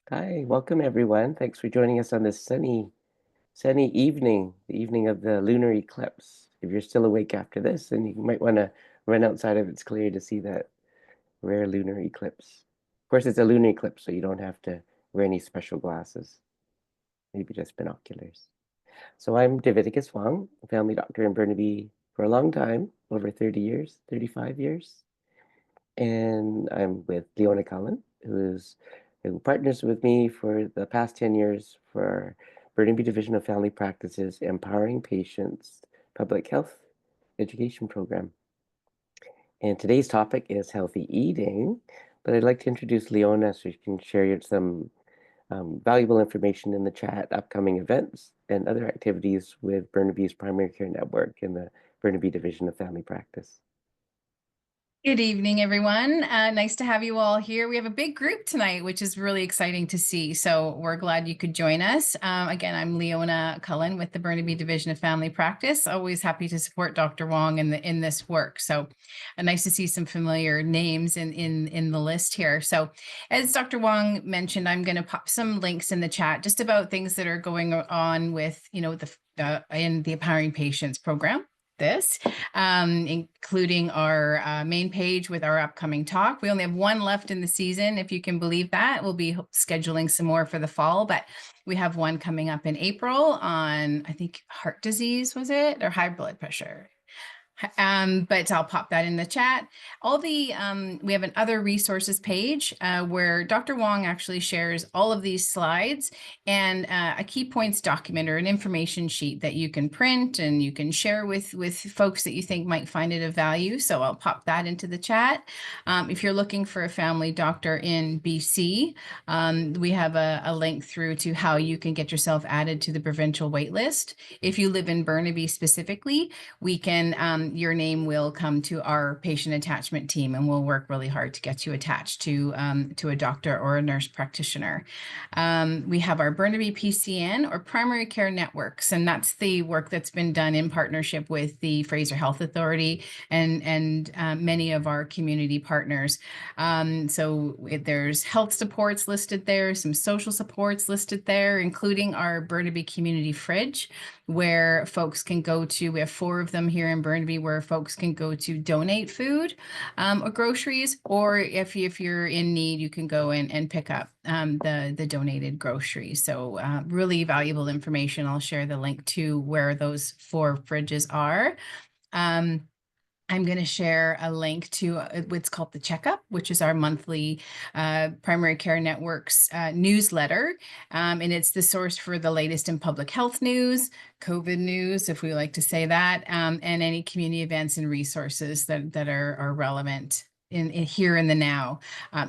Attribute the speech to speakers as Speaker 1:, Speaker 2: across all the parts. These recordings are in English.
Speaker 1: Hi, welcome everyone. Thanks for joining us on this sunny evening, the evening of the lunar eclipse. If you're still awake after this, then you might want to run outside if it's clear to see that rare lunar eclipse. Of course, it's a lunar eclipse, so you don't have to wear any special glasses, maybe just binoculars. So I'm Davidicus Wong, a family doctor in Burnaby for a long time, over 30 years, 35 years. And I'm with Leona Cullen, who partners with me for the past 10 years for our Burnaby Division of Family Practices Empowering Patients Public Health Education Program. And today's topic is healthy eating, but I'd like to introduce Leona so she can share some valuable information in the chat, upcoming events, and other activities with Burnaby's Primary Care Network and the Burnaby Division of Family Practice.
Speaker 2: Good evening, everyone. Nice to have you all here. We have a big group tonight, which is really exciting to see. So we're glad you could join us. Again, I'm Leona Cullen with the Burnaby Division of Family Practice. Always happy to support Dr. Wong in this work. So nice to see some familiar names in the list here. So as Dr. Wong mentioned, I'm going to pop some links in the chat just about things that are going on with, in the Empowering Patients program. Including our main page with our upcoming talk. We only have one left in the season, if you can believe that. We'll be scheduling some more for the fall, but we have one coming up in April on, I think, heart disease, was it? Or high blood pressure. But I'll pop that in the chat. We have an other resources page where Dr. Wong actually shares all of these slides and a key points document or an information sheet that you can print and you can share with folks that you think might find it of value. So I'll pop that into the chat. If you're looking for a family doctor in BC, we have a link through to how you can get yourself added to the provincial waitlist. If you live in Burnaby specifically, we can your name will come to our patient attachment team, and we'll work really hard to get you attached to a doctor or a nurse practitioner. We have our Burnaby PCN or primary care networks, and that's the work that's been done in partnership with the Fraser Health Authority and many of our community partners. There's health supports listed there, some social supports listed there, including our Burnaby Community Fridge, where folks can go to. We have 4 of them here in Burnaby where folks can go to donate food or groceries, or if you're in need, you can go in and pick up the donated groceries. So really valuable information. I'll share the link to where those 4 fridges are. I'm going to share a link to what's called the Checkup, which is our monthly Primary Care Network's newsletter. And it's the source for the latest in public health news, COVID news, if we like to say that, and any community events and resources that are relevant in here in the now.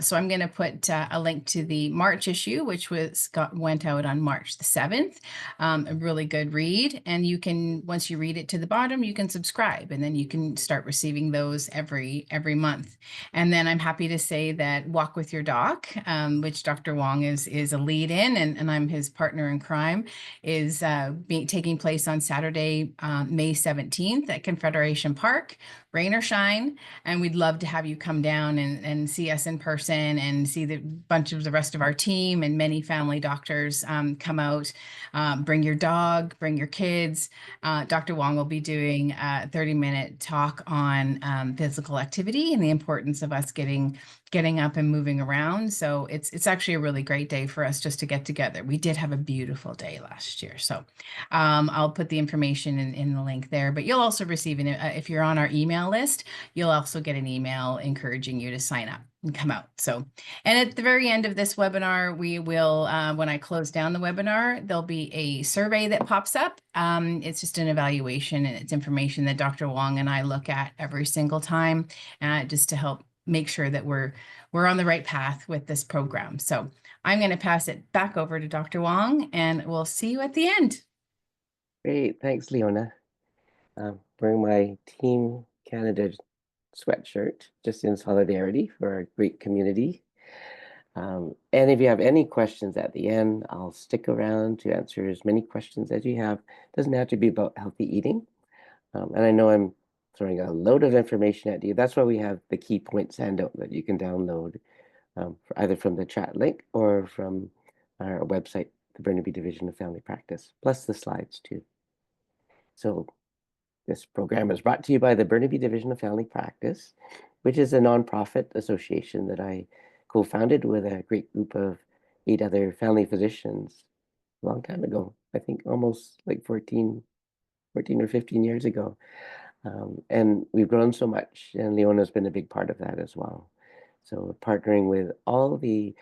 Speaker 2: So I'm going to put a link to the March issue, which went out on March the 7th. A really good read. And you can, once you read it to the bottom, you can subscribe, and then you can start receiving those every month. And then I'm happy to say that Walk with Your Doc, which Dr. Wong is a lead in, and I'm his partner in crime, is taking place on Saturday, May 17th at Confederation Park, rain or shine. And we'd love to have you come down and see us in person and see the bunch of the rest of our team and many family doctors come out. Bring your dog, bring your kids. Dr. Wong will be doing a 30-minute talk on physical activity and the importance of us getting up and moving around. So it's actually a really great day for us just to get together. We did have a beautiful day last year. So I'll put the information in the link there, but you'll also receive if you're on our email list, you'll also get an email encouraging you to sign up and come out. So, and at the very end of this webinar, we will, when I close down the webinar, there'll be a survey that pops up. It's just an evaluation, and it's information that Dr. Wong and I look at every single time, just to help make sure that we're on the right path with this program. So I'm going to pass it back over to Dr. Wong, and we'll see you at the end.
Speaker 1: Great, thanks, Leona. Wearing my Team Canada sweatshirt, just in solidarity for our great community. And if you have any questions at the end, I'll stick around to answer as many questions as you have. It doesn't have to be about healthy eating. And I know I'm throwing a load of information at you. That's why we have the key points handout that you can download either from the chat link or from our website, the Burnaby Division of Family Practice, plus the slides too. So this program is brought to you by the Burnaby Division of Family Practice, which is a nonprofit association that I co-founded with a great group of 8 other family physicians a long time ago. I think almost like 14 or 15 years ago. And we've grown so much, and Leona's been a big part of that as well. So partnering with all the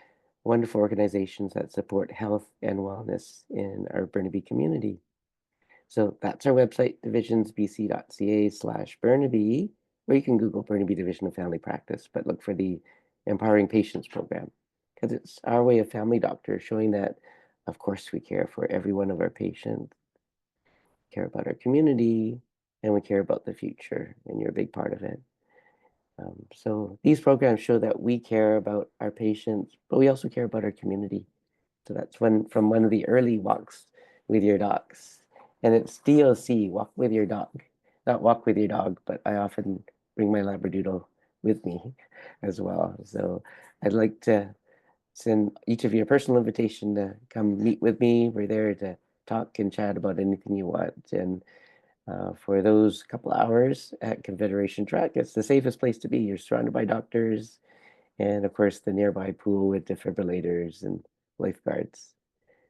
Speaker 1: wonderful organizations that support health and wellness in our Burnaby community. So that's our website, divisionsbc.ca/Burnaby, or you can Google Burnaby Division of Family Practice, but look for the Empowering Patients program, because it's our way of family doctors showing that, of course, we care for every one of our patients, care about our community, and we care about the future, and you're a big part of it. So these programs show that we care about our patients, but we also care about our community. So that's from one of the early walks with your dogs. And it's DOC, walk with your dog. Not walk with your dog, but I often bring my Labradoodle with me as well. So I'd like to send each of you a personal invitation to come meet with me. We're there to talk and chat about anything you want. And for those couple hours at Confederation Track, it's the safest place to be. You're surrounded by doctors and, of course, the nearby pool with defibrillators and lifeguards.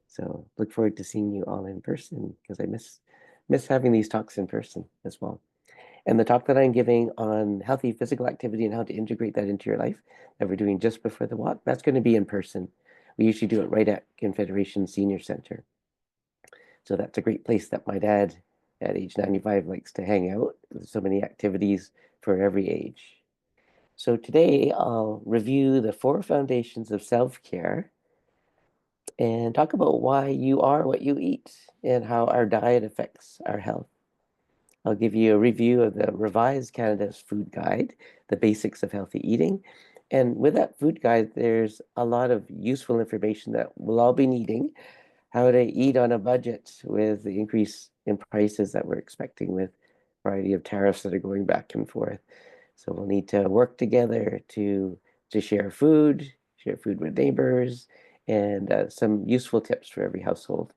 Speaker 1: So look forward to seeing you all in person, because I miss having these talks in person as well. And the talk that I'm giving on healthy physical activity and how to integrate that into your life that we're doing just before the walk, that's going to be in person. We usually do it right at Confederation Senior Center. So that's a great place that my dad at age 95 likes to hang out. There's so many activities for every age. So today I'll review the 4 foundations of self-care and talk about why you are what you eat and how our diet affects our health. I'll give you a review of the revised Canada's Food Guide, the basics of healthy eating. And with that food guide, there's a lot of useful information that we'll all be needing. How to eat on a budget with the increase in prices that we're expecting with a variety of tariffs that are going back and forth. So we'll need to work together to share food with neighbors, and some useful tips for every household.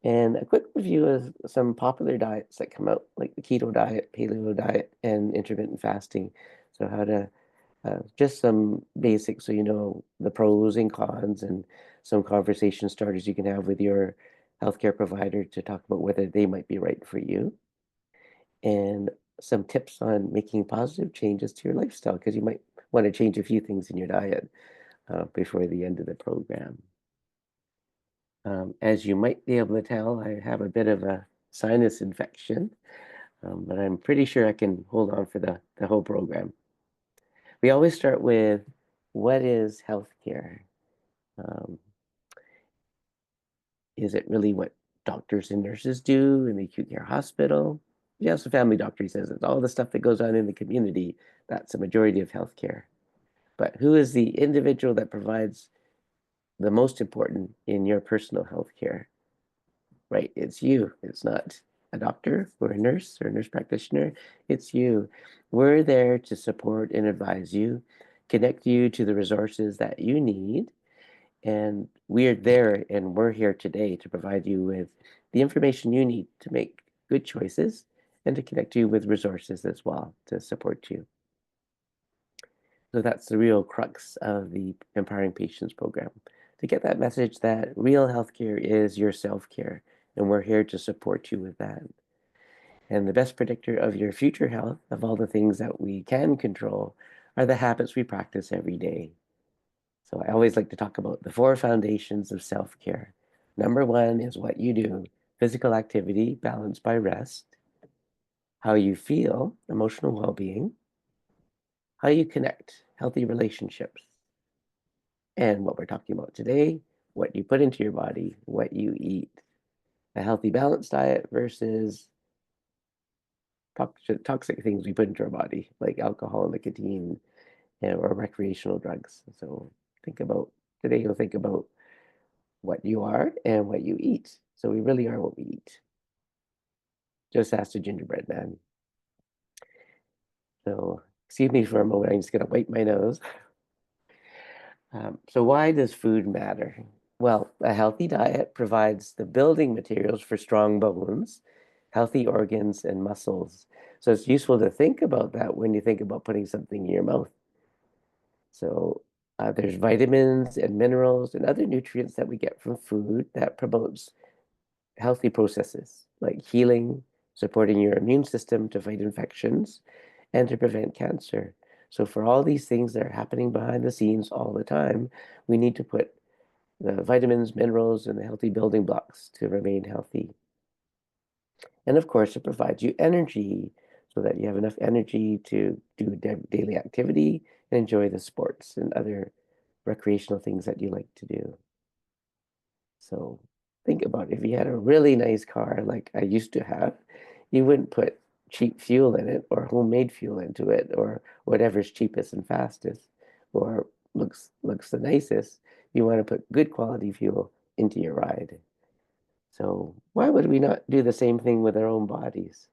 Speaker 1: And a quick review of some popular diets that come out, like the keto diet, paleo diet, and intermittent fasting. So how to just some basics so you know the pros and cons, and some conversation starters you can have with your healthcare provider to talk about whether they might be right for you, and some tips on making positive changes to your lifestyle, because you might want to change a few things in your diet before the end of the program. As you might be able to tell, I have a bit of a sinus infection, but I'm pretty sure I can hold on for the whole program. We always start with, what is healthcare? Um, is it really what doctors and nurses do in the acute care hospital? Yeah, so family doctor says it's all the stuff that goes on in the community. That's the majority of healthcare. But who is the individual that provides the most important in your personal healthcare? Right? It's you. It's not a doctor or a nurse or a nurse practitioner. It's you. We're there to support and advise you, connect you to the resources that you need. And we're there and we're here today to provide you with the information you need to make good choices, and to connect you with resources as well to support you. So that's the real crux of the Empowering Patients program, to get that message that real healthcare is your self-care, and we're here to support you with that. And the best predictor of your future health, of all the things that we can control, are the habits we practice every day. So I always like to talk about the 4 foundations of self-care. Number 1 is what you do, physical activity balanced by rest, how you feel, emotional well-being, how you connect, healthy relationships, and what we're talking about today, what you put into your body, what you eat. A healthy balanced diet versus toxic things we put into our body, like alcohol, nicotine, or recreational drugs. So today you'll think about what you are and what you eat. So we really are what we eat. Just ask the gingerbread man. So excuse me for a moment, I'm just gonna wipe my nose. So why does food matter? Well, a healthy diet provides the building materials for strong bones, healthy organs, and muscles. So it's useful to think about that when you think about putting something in your mouth. So there's vitamins and minerals and other nutrients that we get from food that promotes healthy processes like healing, supporting your immune system to fight infections, and to prevent cancer. So for all these things that are happening behind the scenes all the time, we need to put the vitamins, minerals, and the healthy building blocks to remain healthy. And of course, it provides you energy so that you have enough energy to do daily activity and enjoy the sports and other recreational things that you like to do. So think about if you had a really nice car like I used to have, you wouldn't put cheap fuel in it or homemade fuel into it or whatever's cheapest and fastest or looks the nicest. You want to put good quality fuel into your ride. So why would we not do the same thing with our own bodies?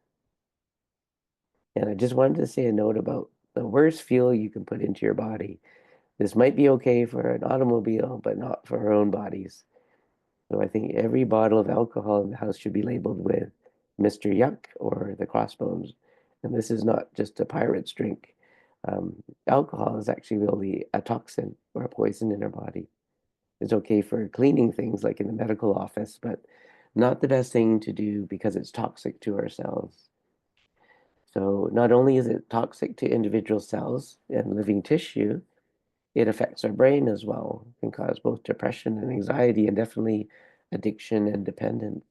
Speaker 1: And I just wanted to say a note about the worst fuel you can put into your body. This might be okay for an automobile, but not for our own bodies. So I think every bottle of alcohol in the house should be labeled with Mr. Yuck or the Crossbones. And this is not just a pirate's drink. Alcohol is actually really a toxin or a poison in our body. It's okay for cleaning things like in the medical office, but not the best thing to do because it's toxic to our cells. So not only is it toxic to individual cells and living tissue, it affects our brain as well. It can cause both depression and anxiety and definitely addiction and dependence.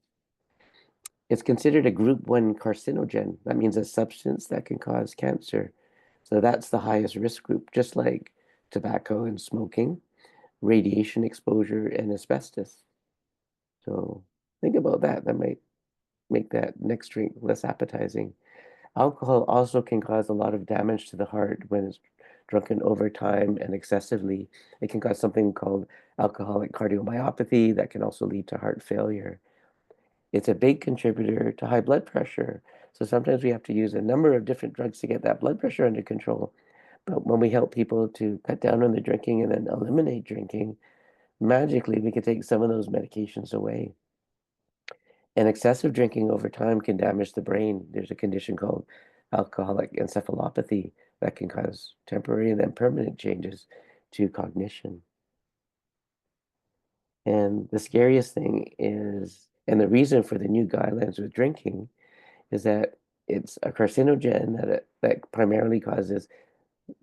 Speaker 1: It's considered a group 1 carcinogen. That means a substance that can cause cancer. So that's the highest risk group, just like tobacco and smoking, radiation exposure, and asbestos. So think about that. That might make that next drink less appetizing. Alcohol also can cause a lot of damage to the heart when it's drunken over time and excessively. It can cause something called alcoholic cardiomyopathy that can also lead to heart failure. It's a big contributor to high blood pressure. So sometimes we have to use a number of different drugs to get that blood pressure under control. But when we help people to cut down on the drinking and then eliminate drinking, magically we can take some of those medications away. And excessive drinking over time can damage the brain. There's a condition called alcoholic encephalopathy that can cause temporary and then permanent changes to cognition. And the scariest thing is, and the reason for the new guidelines with drinking is that it's a carcinogen that primarily causes,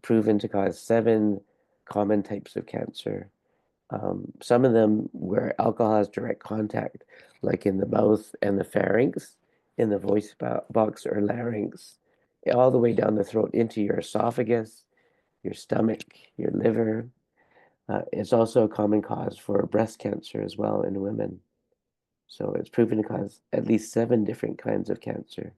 Speaker 1: proven to cause 7 common types of cancer. Some of them where alcohol has direct contact, like in the mouth and the pharynx, in the voice box or larynx, all the way down the throat into your esophagus, your stomach, your liver. It's also a common cause for breast cancer as well in women. So it's proven to cause at least 7 different kinds of cancer.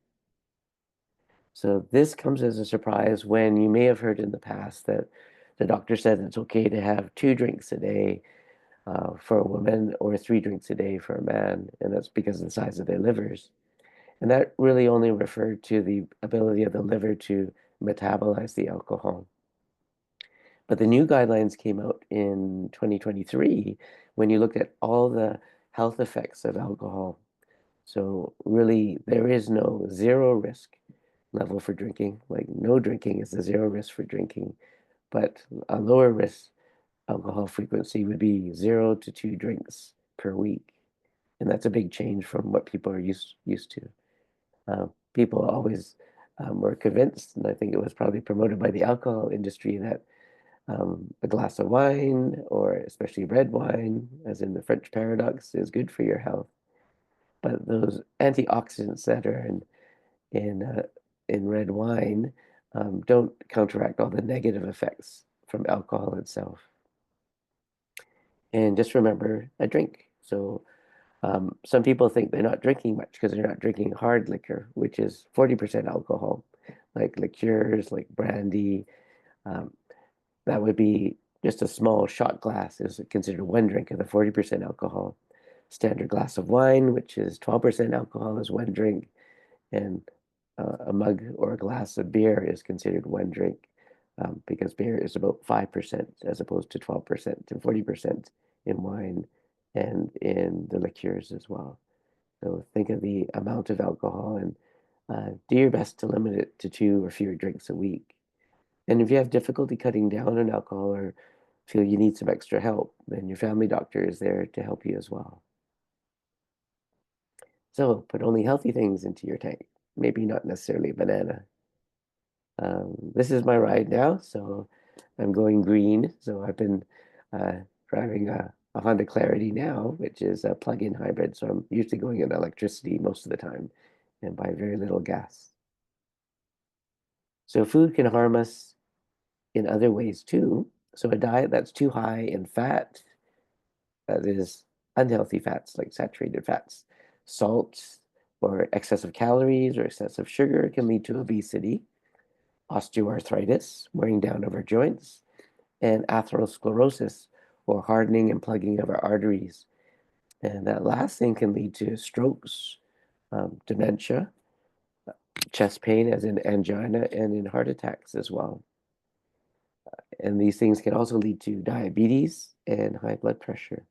Speaker 1: So this comes as a surprise when you may have heard in the past that the doctor said it's okay to have 2 drinks a day for a woman or 3 drinks a day for a man, and that's because of the size of their livers. And that really only referred to the ability of the liver to metabolize the alcohol. But the new guidelines came out in 2023 when you looked at all the health effects of alcohol. So really, there is no zero risk level for drinking. Like no drinking is a zero risk for drinking, but a lower risk alcohol frequency would be 0 to 2 drinks per week. And that's a big change from what people are used to. People always were convinced, and I think it was probably promoted by the alcohol industry, that a glass of wine, or especially red wine, as in the French paradox, is good for your health. But those antioxidants that are in in red wine don't counteract all the negative effects from alcohol itself. And just remember a drink. So some people think they're not drinking much because they're not drinking hard liquor, which is 40% alcohol, like liqueurs, like brandy. Um, that would be just a small shot glass is considered 1 drink of the 40% alcohol. Standard glass of wine, which is 12% alcohol, is 1 drink. And a mug or a glass of beer is considered 1 drink because beer is about 5% as opposed to 12% and 40% in wine and in the liqueurs as well. So think of the amount of alcohol and do your best to limit it to 2 or fewer drinks a week. And if you have difficulty cutting down on alcohol or feel you need some extra help, then your family doctor is there to help you as well. So put only healthy things into your tank, maybe not necessarily a banana. This is my ride now, so I'm going green. So I've been uh, driving a Honda Clarity now, which is a plug-in hybrid. So I'm usually going on electricity most of the time and buy very little gas. So food can harm us in other ways too. So a diet that's too high in fat, that is unhealthy fats like saturated fats, salt, or excessive calories or excessive sugar can lead to obesity, osteoarthritis, wearing down of our joints, and atherosclerosis, or hardening and plugging of our arteries. And that last thing can lead to strokes, dementia, chest pain, as in angina, and in heart attacks as well. And these things can also lead to diabetes and high blood pressure.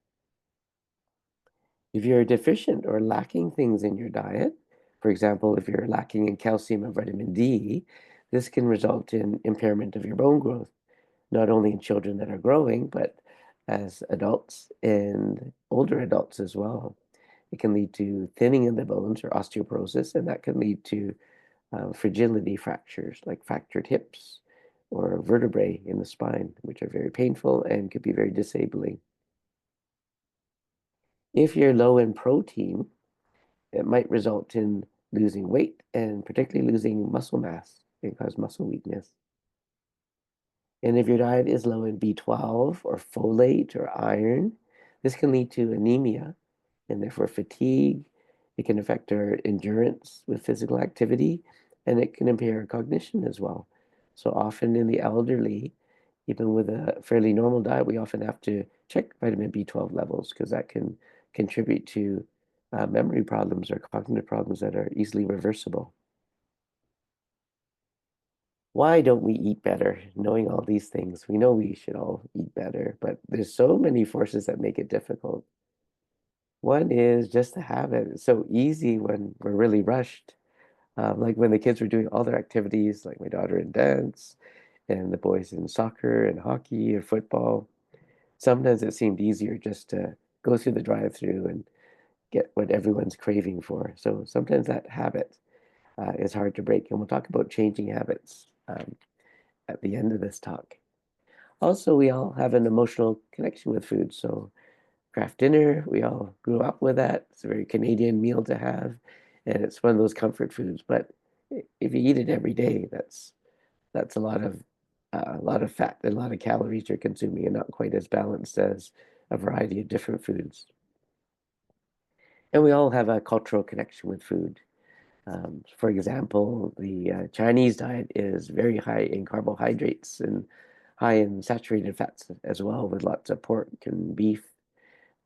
Speaker 1: If you're deficient or lacking things in your diet, for example, if you're lacking in calcium and vitamin D, this can result in impairment of your bone growth, not only in children that are growing, but as adults and older adults as well. It can lead to thinning in the bones or osteoporosis, and that can lead to fragility fractures like fractured hips or vertebrae in the spine, which are very painful and could be very disabling. If you're low in protein, it might result in losing weight and particularly losing muscle mass and cause muscle weakness. And if your diet is low in B12 or folate or iron, this can lead to anemia and therefore fatigue. It can affect our endurance with physical activity, and it can impair cognition as well. So often in the elderly, even with a fairly normal diet, we often have to check vitamin B12 levels because that can contribute to memory problems or cognitive problems that are easily reversible. Why don't we eat better? Knowing all these things, we know we should all eat better, but there's so many forces that make it difficult. One is just the habit. It's so easy when we're really rushed. Like when the kids were doing all their activities, like my daughter in dance and the boys in soccer and hockey or football. Sometimes it seemed easier just to go through the drive-through and get what everyone's craving for. So sometimes that habit is hard to break. And we'll talk about changing habits at the end of this talk. Also, we all have an emotional connection with food. So craft dinner, we all grew up with that. It's a very Canadian meal to have, and it's one of those comfort foods. But if you eat it every day, that's a lot of fat and a lot of calories you're consuming, and not quite as balanced as a variety of different foods. And we all have a cultural connection with food. For example, the Chinese diet is very high in carbohydrates and high in saturated fats as well, with lots of pork and beef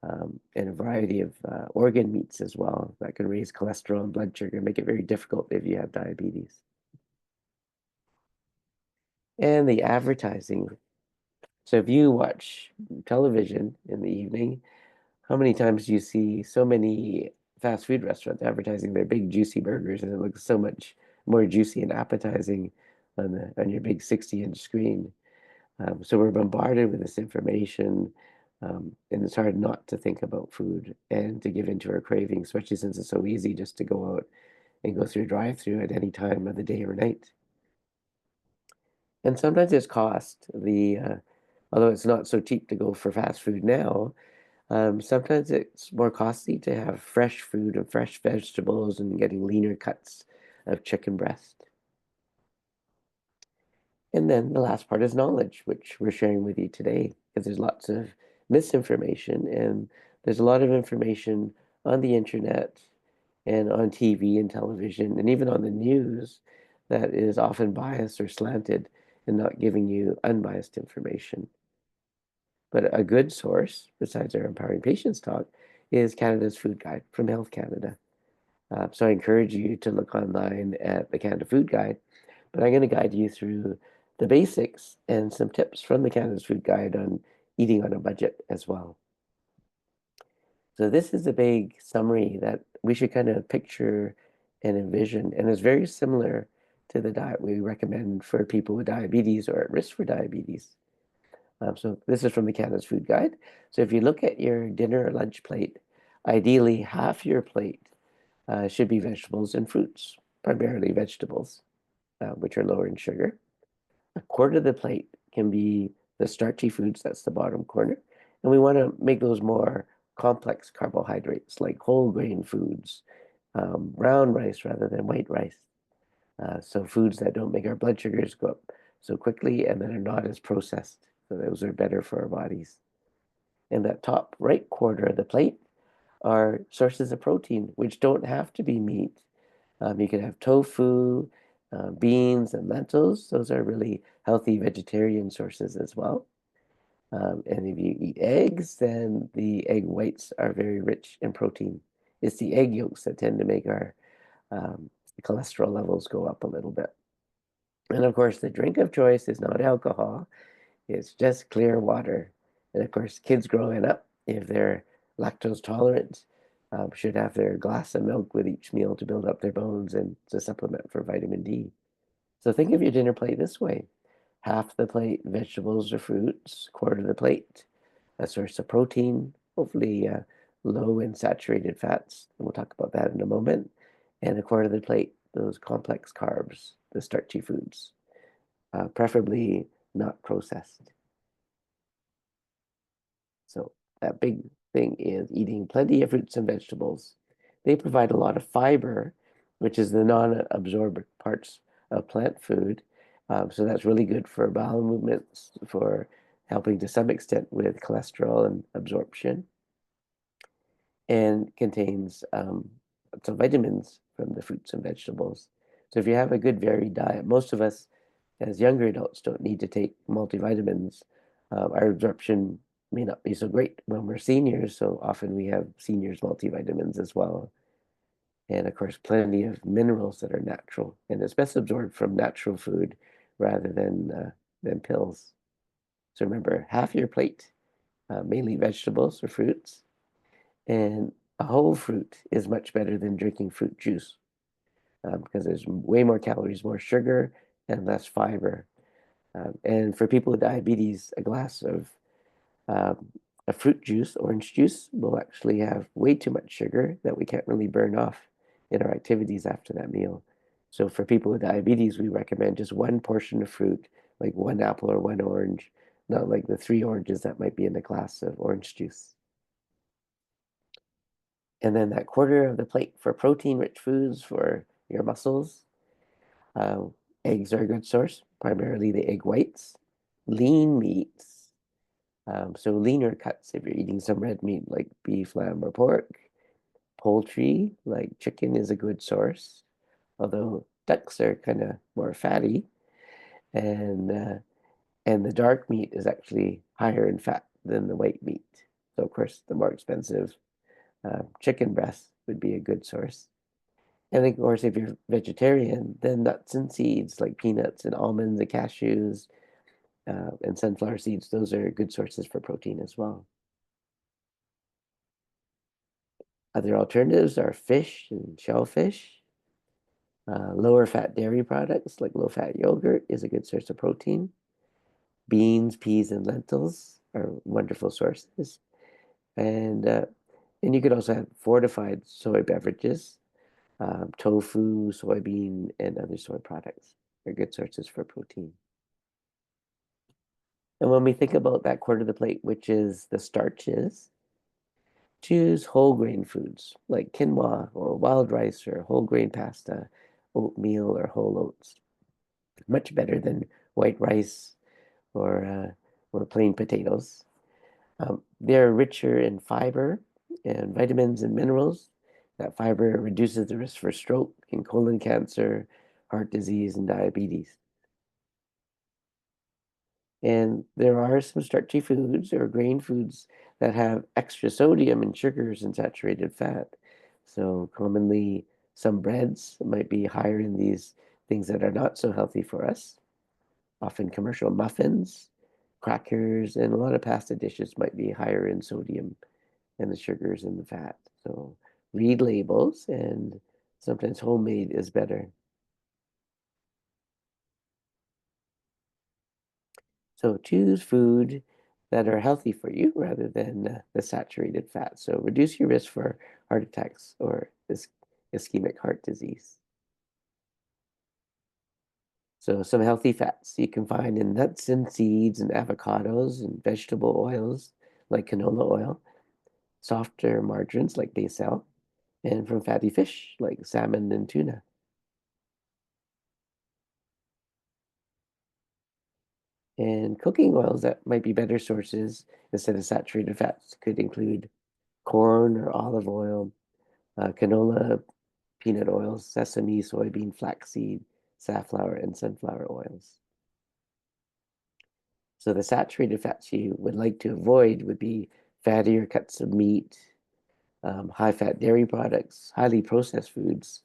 Speaker 1: and a variety of organ meats as well that can raise cholesterol and blood sugar and make it very difficult if you have diabetes. And the advertising. So if you watch television in the evening, how many times do you see so many fast food restaurants advertising their big juicy burgers and it looks so much more juicy and appetizing on your big 60-inch screen? So we're bombarded with this information, and it's hard not to think about food and to give into our craving, especially since it's so easy just to go out and go through a drive-through at any time of the day or night. And sometimes it's cost. Although it's not so cheap to go for fast food now, sometimes it's more costly to have fresh food and fresh vegetables and getting leaner cuts of chicken breast. And then the last part is knowledge, which we're sharing with you today, because there's lots of misinformation and there's a lot of information on the internet and on TV and television and even on the news that is often biased or slanted and not giving you unbiased information. But a good source, besides our Empowering Patients talk, is Canada's Food Guide from Health Canada. So I encourage you to look online at the Canada Food Guide, but I'm going to guide you through the basics and some tips from the Canada's Food Guide on eating on a budget as well. So this is a big summary that we should kind of picture and envision, and it's very similar to the diet we recommend for people with diabetes or at risk for diabetes. So this is from the Canada's Food Guide. So if you look at your dinner or lunch plate, ideally half your plate should be vegetables and fruits, primarily vegetables, which are lower in sugar. A quarter of the plate can be the starchy foods, that's the bottom corner. And we want to make those more complex carbohydrates like whole grain foods, brown rice rather than white rice. So foods that don't make our blood sugars go up so quickly and that are not as processed. So those are better for our bodies. In that top right quarter of the plate are sources of protein, which don't have to be meat. You can have tofu, beans, and lentils. Those are really healthy vegetarian sources as well. And if you eat eggs, then the egg whites are very rich in protein. It's the egg yolks that tend to make our um, cholesterol levels go up a little bit. And of course, the drink of choice is not alcohol, it's just clear water. And of course, kids growing up, if they're lactose tolerant, should have their glass of milk with each meal to build up their bones and to supplement for vitamin D. So think of your dinner plate this way: half the plate vegetables or fruits, quarter of the plate a source of protein, hopefully low in saturated fats. And we'll talk about that in a moment. And a quarter of the plate, those complex carbs, the starchy foods, preferably not processed. So that big thing is eating plenty of fruits and vegetables. They provide a lot of fiber, which is the non-absorbent parts of plant food. So that's really good for bowel movements, for helping to some extent with cholesterol and absorption, and contains some vitamins from the fruits and vegetables. So if you have a good varied diet, most of us as younger adults don't need to take multivitamins. Our absorption may not be so great when we're seniors, so often we have seniors multivitamins as well. And of course, plenty of minerals that are natural, and it's best absorbed from natural food rather than pills. So remember, half your plate, mainly vegetables or fruits, and a whole fruit is much better than drinking fruit juice because there's way more calories, more sugar, and less fiber. And for people with diabetes, a glass of um, a fruit juice, orange juice, will actually have way too much sugar that we can't really burn off in our activities after that meal. So for people with diabetes, we recommend just one portion of fruit, like one apple or one orange, not like the three oranges that might be in a glass of orange juice. And then that quarter of the plate for protein-rich foods for your muscles. Uh, Eggs are a good source, primarily the egg whites. Lean meats, so leaner cuts if you're eating some red meat like beef, lamb, or pork. Poultry, like chicken, is a good source, although ducks are kind of more fatty. And and the dark meat is actually higher in fat than the white meat. So of course, the more expensive chicken breast would be a good source. And of course, if you're vegetarian, then nuts and seeds like peanuts and almonds and cashews and sunflower seeds, those are good sources for protein as well. Other alternatives are fish and shellfish. Lower fat dairy products like low fat yogurt is a good source of protein. Beans, peas, and lentils are wonderful sources. And and you could also have fortified soy beverages, tofu, soybean, and other soy products are good sources for protein. And when we think about that quarter of the plate, which is the starches, choose whole grain foods like quinoa or wild rice or whole grain pasta, oatmeal or whole oats. Much better than white rice or plain potatoes. They're richer in fiber and vitamins and minerals. That fiber reduces the risk for stroke and colon cancer, heart disease, and diabetes. And there are some starchy foods or grain foods that have extra sodium and sugars and saturated fat. So commonly, some breads might be higher in these things that are not so healthy for us. Often commercial muffins, crackers, and a lot of pasta dishes might be higher in sodium and the sugars and the fat. So read labels, and sometimes homemade is better. So choose food that are healthy for you rather than the saturated fat. So reduce your risk for heart attacks or ischemic heart disease. So some healthy fats you can find in nuts and seeds and avocados and vegetable oils like canola oil, softer margarines like Basil, and from fatty fish like salmon and tuna. And cooking oils that might be better sources instead of saturated fats could include corn or olive oil, canola, peanut oils, sesame, soybean, flaxseed, safflower, and sunflower oils. So the saturated fats you would like to avoid would be fattier cuts of meat, high-fat dairy products, highly processed foods,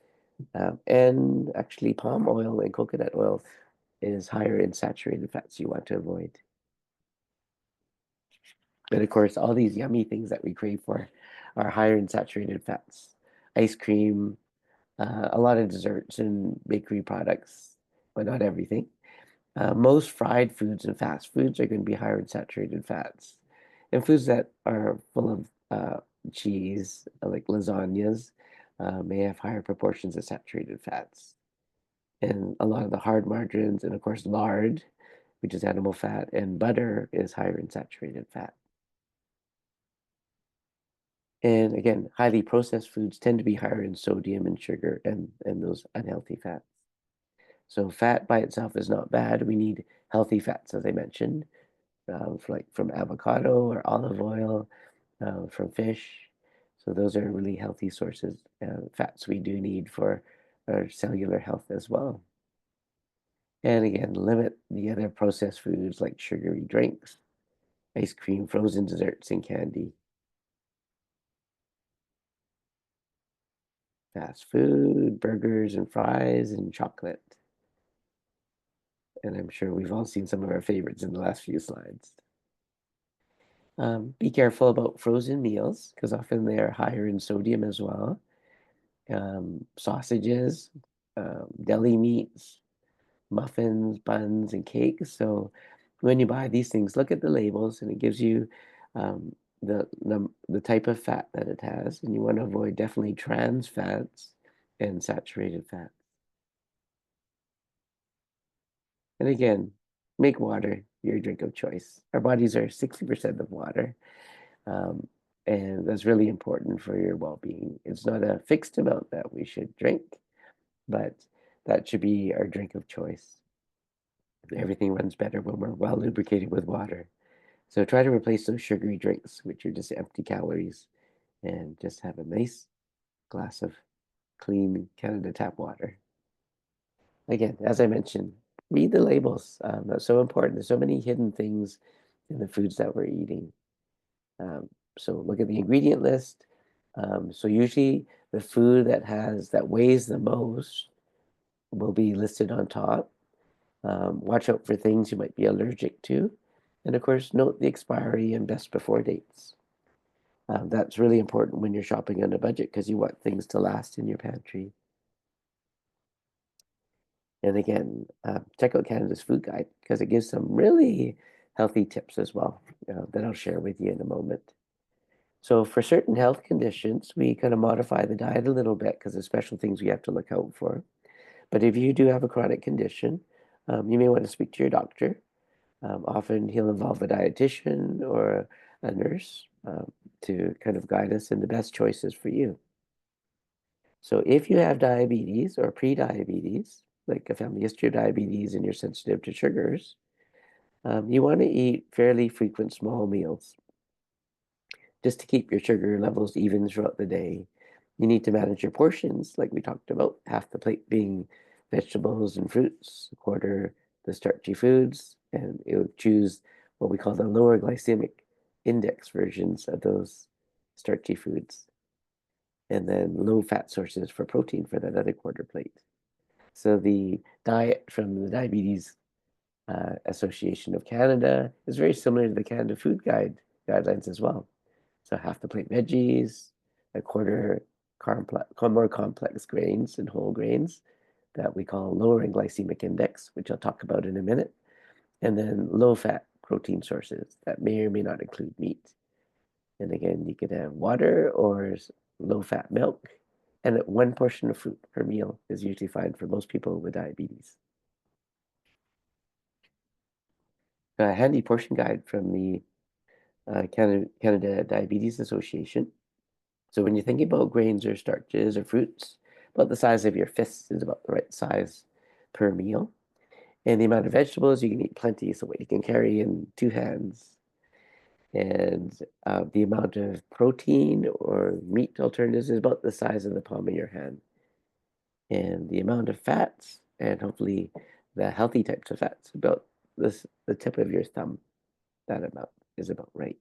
Speaker 1: and actually palm oil and coconut oil is higher in saturated fats you want to avoid. And of course, all these yummy things that we crave for are higher in saturated fats. Ice cream, a lot of desserts and bakery products, but not everything. Most fried foods and fast foods are going to be higher in saturated fats. And foods that are full of cheese, like lasagnas, may have higher proportions of saturated fats. And a lot of the hard margarines, and of course, lard, which is animal fat, and butter is higher in saturated fat. And again, highly processed foods tend to be higher in sodium and sugar and those unhealthy fats. So fat by itself is not bad. We need healthy fats, as I mentioned, like from avocado or olive oil, from fish. So those are really healthy sources, fats we do need for our cellular health as well. And again, limit the other processed foods like sugary drinks, ice cream, frozen desserts, and candy. Fast food, burgers and fries, and chocolate. And I'm sure we've all seen some of our favorites in the last few slides. Be careful about frozen meals because often they are higher in sodium as well. Sausages, deli meats, muffins, buns, and cakes. So when you buy these things, look at the labels and it gives you um, the type of fat that it has. And you want to avoid definitely trans fats and saturated fats. And again, make water your drink of choice. Our bodies are 60% of water. Um, and that's really important for your well-being. It's not a fixed amount that we should drink, but that should be our drink of choice. Everything runs better when we're well lubricated with water. So try to replace those sugary drinks, which are just empty calories, and just have a nice glass of clean Canada tap water. Again, as I mentioned, read the labels. That's so important. There's so many hidden things in the foods that we're eating. So look at the ingredient list. So usually the food that weighs the most will be listed on top. Watch out for things you might be allergic to. And of course, note the expiry and best before dates. That's really important when you're shopping on a budget because you want things to last in your pantry. And again, check out Canada's Food Guide because it gives some really healthy tips as well that I'll share with you in a moment. So for certain health conditions, we kind of modify the diet a little bit because there's special things we have to look out for. But if you do have a chronic condition, you may want to speak to your doctor. Often he'll involve a dietitian or a nurse to kind of guide us in the best choices for you. So if you have diabetes or pre-diabetes, like a family history of diabetes and you're sensitive to sugars, you want to eat fairly frequent small meals just to keep your sugar levels even throughout the day. You need to manage your portions, like we talked about, half the plate being vegetables and fruits, a quarter the starchy foods, and you'll choose what we call the lower glycemic index versions of those starchy foods, and then low fat sources for protein for that other quarter plate. So the diet from the Diabetes Association of Canada is very similar to the Canada Food Guide guidelines as well. So half the plate veggies, a quarter more complex grains and whole grains that we call lowering glycemic index, which I'll talk about in a minute, and then low fat protein sources that may or may not include meat. And again, you could have water or low fat milk, and one portion of fruit per meal is usually fine for most people with diabetes. A handy portion guide from the Canada Diabetes Association. So when you're thinking about grains or starches or fruits, about the size of your fist is about the right size per meal. And the amount of vegetables, you can eat plenty, so what you can carry in 2 hands. And the amount of protein or meat alternatives is about the size of the palm of your hand. And the amount of fats, and hopefully the healthy types of fats, about the tip of your thumb. That amount is about right.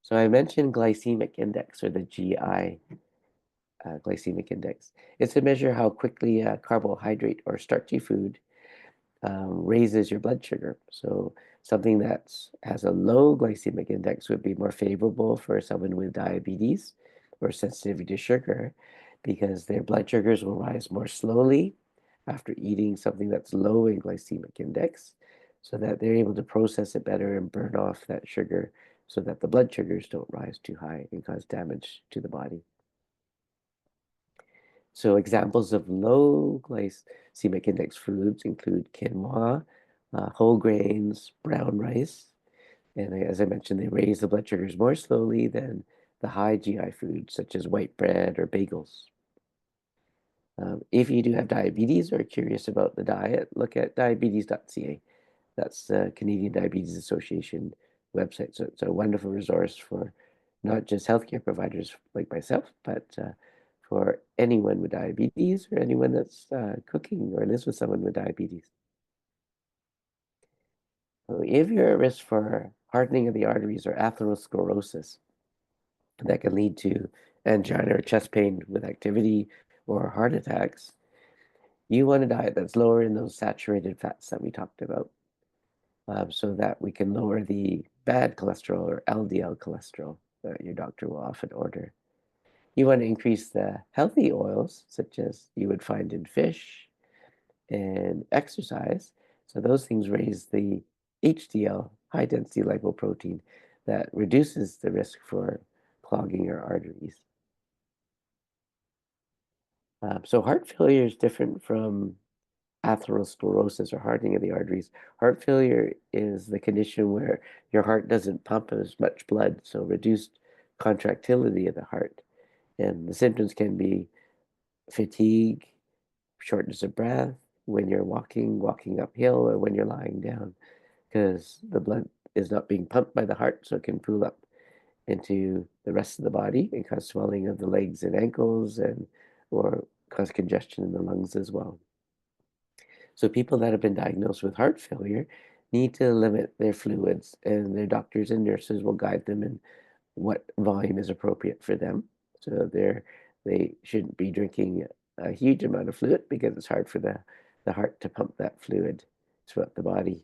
Speaker 1: So I mentioned glycemic index, or the GI, glycemic index. It's a measure how quickly a carbohydrate or starchy food raises your blood sugar. So something that has a low glycemic index would be more favorable for someone with diabetes or sensitivity to sugar, because their blood sugars will rise more slowly after eating something that's low in glycemic index, so that they're able to process it better and burn off that sugar so that the blood sugars don't rise too high and cause damage to the body. So examples of low glycemic index foods include quinoa, whole grains, brown rice, and as I mentioned, they raise the blood sugars more slowly than the high GI foods such as white bread or bagels. If you do have diabetes or are curious about the diet, look at diabetes.ca. That's the Canadian Diabetes Association website. So it's a wonderful resource for not just healthcare providers like myself, but for anyone with diabetes or anyone that's cooking or lives with someone with diabetes. So if you're at risk for hardening of the arteries or atherosclerosis, that can lead to angina or chest pain with activity or heart attacks, you want a diet that's lower in those saturated fats that we talked about, so that we can lower the bad cholesterol or LDL cholesterol that your doctor will often order. You want to increase the healthy oils, such as you would find in fish and exercise. So those things raise the HDL, high density lipoprotein, that reduces the risk for clogging your arteries. So heart failure is different from atherosclerosis or hardening of the arteries. Heart failure is the condition where your heart doesn't pump as much blood, so reduced contractility of the heart. And the symptoms can be fatigue, shortness of breath when you're walking uphill, or when you're lying down, because the blood is not being pumped by the heart, so it can pool up into the rest of the body and cause swelling of the legs and ankles, and or cause congestion in the lungs as well. So people that have been diagnosed with heart failure need to limit their fluids, and their doctors and nurses will guide them in what volume is appropriate for them. So they shouldn't be drinking a huge amount of fluid, because it's hard for the heart to pump that fluid throughout the body.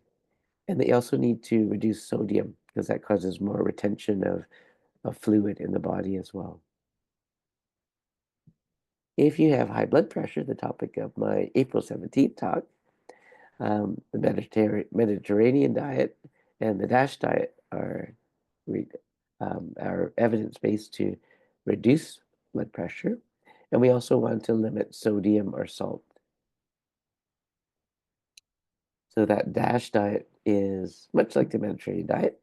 Speaker 1: And they also need to reduce sodium, because that causes more retention of fluid in the body as well. If you have high blood pressure, the topic of my April 17th talk, the Mediterranean diet and the DASH diet are evidence-based to reduce blood pressure, and we also want to limit sodium or salt. So that DASH diet is much like the Mediterranean diet.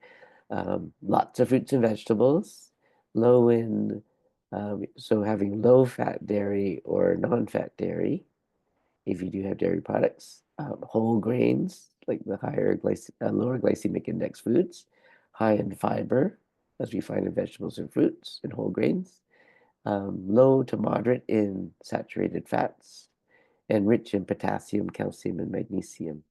Speaker 1: Lots of fruits and vegetables, low in, so having low-fat dairy or non-fat dairy, if you do have dairy products, whole grains, like the lower glycemic index foods, high in fiber, as we find in vegetables and fruits and whole grains, low to moderate in saturated fats, and rich in potassium, calcium, and magnesium.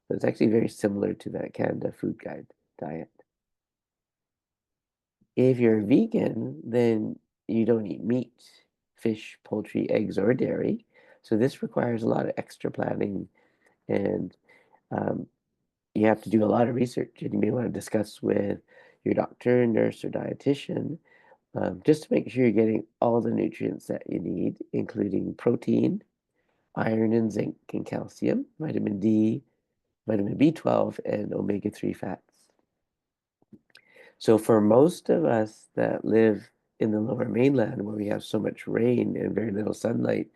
Speaker 1: So it's actually very similar to that Canada Food Guide diet. If you're a vegan, then you don't eat meat, fish, poultry, eggs, or dairy. So this requires a lot of extra planning, and you have to do a lot of research, and you may want to discuss with your doctor, nurse, or dietitian, just to make sure you're getting all the nutrients that you need, including protein, iron and zinc and calcium, vitamin D, vitamin B12, and omega-3 fats. So for most of us that live in the lower mainland where we have so much rain and very little sunlight,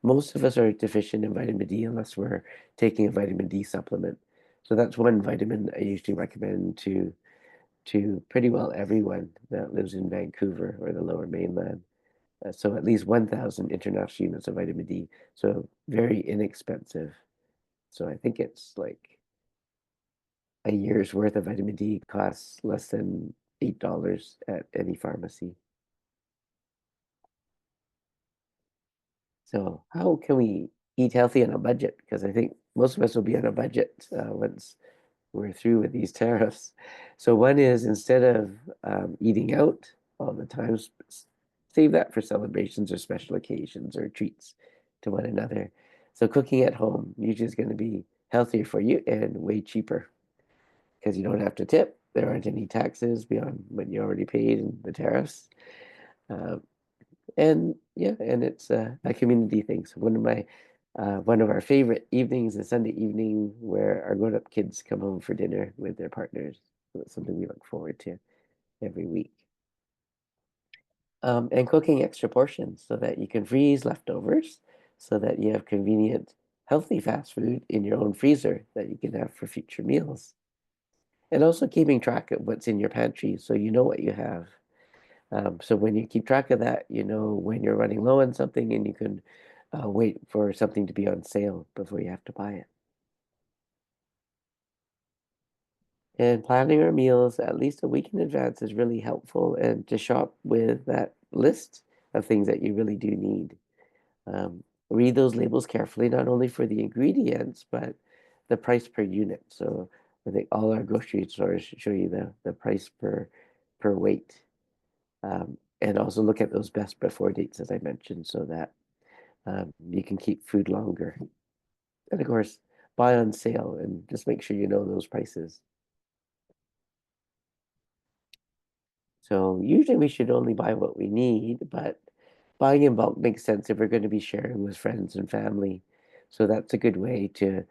Speaker 1: most of us are deficient in vitamin D unless we're taking a vitamin D supplement. So that's one vitamin I usually recommend to pretty well everyone that lives in Vancouver or the lower mainland. So at least 1,000 international units of vitamin D. So very inexpensive. So I think it's like a year's worth of vitamin D costs less than $8 at any pharmacy. So how can we eat healthy on a budget? Because I think most of us will be on a budget once we're through with these tariffs. So one is instead of eating out all the time, save that for celebrations or special occasions or treats to one another. So cooking at home usually is going to be healthier for you and way cheaper because you don't have to tip. There aren't any taxes beyond what you already paid in the tariffs. Um, and yeah, and it's a community thing. So one of our favorite evenings is Sunday evening where our grown-up kids come home for dinner with their partners. So it's something we look forward to every week. And cooking extra portions so that you can freeze leftovers so that you have convenient, healthy fast food in your own freezer that you can have for future meals. And also keeping track of what's in your pantry so you know what you have. So when you keep track of that, you know when you're running low on something and you can wait for something to be on sale before you have to buy it. And planning our meals at least a week in advance is really helpful and to shop with that list of things that you really do need. Read those labels carefully, not only for the ingredients, but the price per unit. So I think all our grocery stores show you the price per weight. And also look at those best before dates, as I mentioned, so that you can keep food longer. And of course, buy on sale and just make sure you know those prices. So usually we should only buy what we need, but buying in bulk makes sense if we're going to be sharing with friends and family. So that's a good way to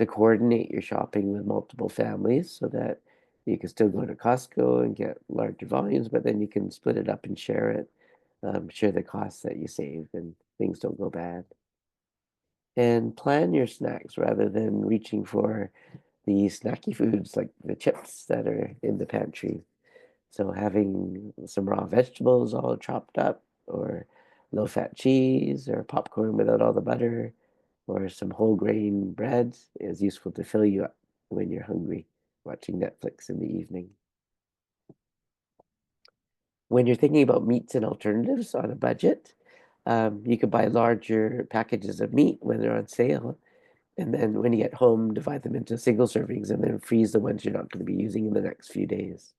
Speaker 1: coordinate your shopping with multiple families so that you can still go to Costco and get larger volumes, but then you can split it up and share it, share the costs that you save and things don't go bad. And plan your snacks rather than reaching for the snacky foods like the chips that are in the pantry. So having some raw vegetables all chopped up, or low-fat cheese, or popcorn without all the butter, or some whole grain bread is useful to fill you up when you're hungry, watching Netflix in the evening. When you're thinking about meats and alternatives on a budget, you could buy larger packages of meat when they're on sale. And then when you get home, divide them into single servings and then freeze the ones you're not going to be using in the next few days.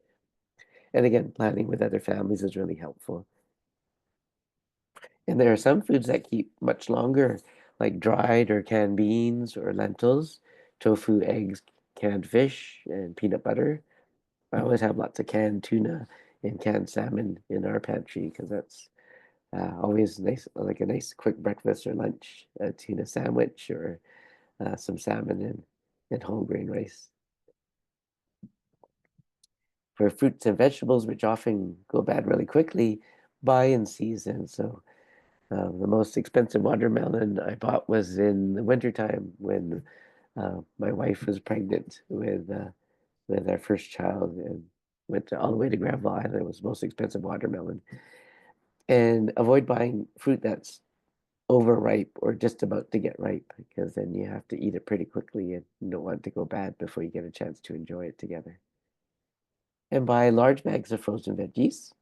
Speaker 1: And again, planning with other families is really helpful. And there are some foods that keep much longer, like dried or canned beans or lentils, tofu, eggs, canned fish, and peanut butter. I always have lots of canned tuna and canned salmon in our pantry because that's always nice, like a nice quick breakfast or lunch, a tuna sandwich or some salmon and whole grain rice. For fruits and vegetables, which often go bad really quickly, buy in season. So the most expensive watermelon I bought was in the wintertime when my wife was pregnant with our first child and went all the way to Granville Island. It was the most expensive watermelon. And avoid buying fruit that's overripe or just about to get ripe because then you have to eat it pretty quickly and you don't want it to go bad before you get a chance to enjoy it together. And buy large bags of frozen veggies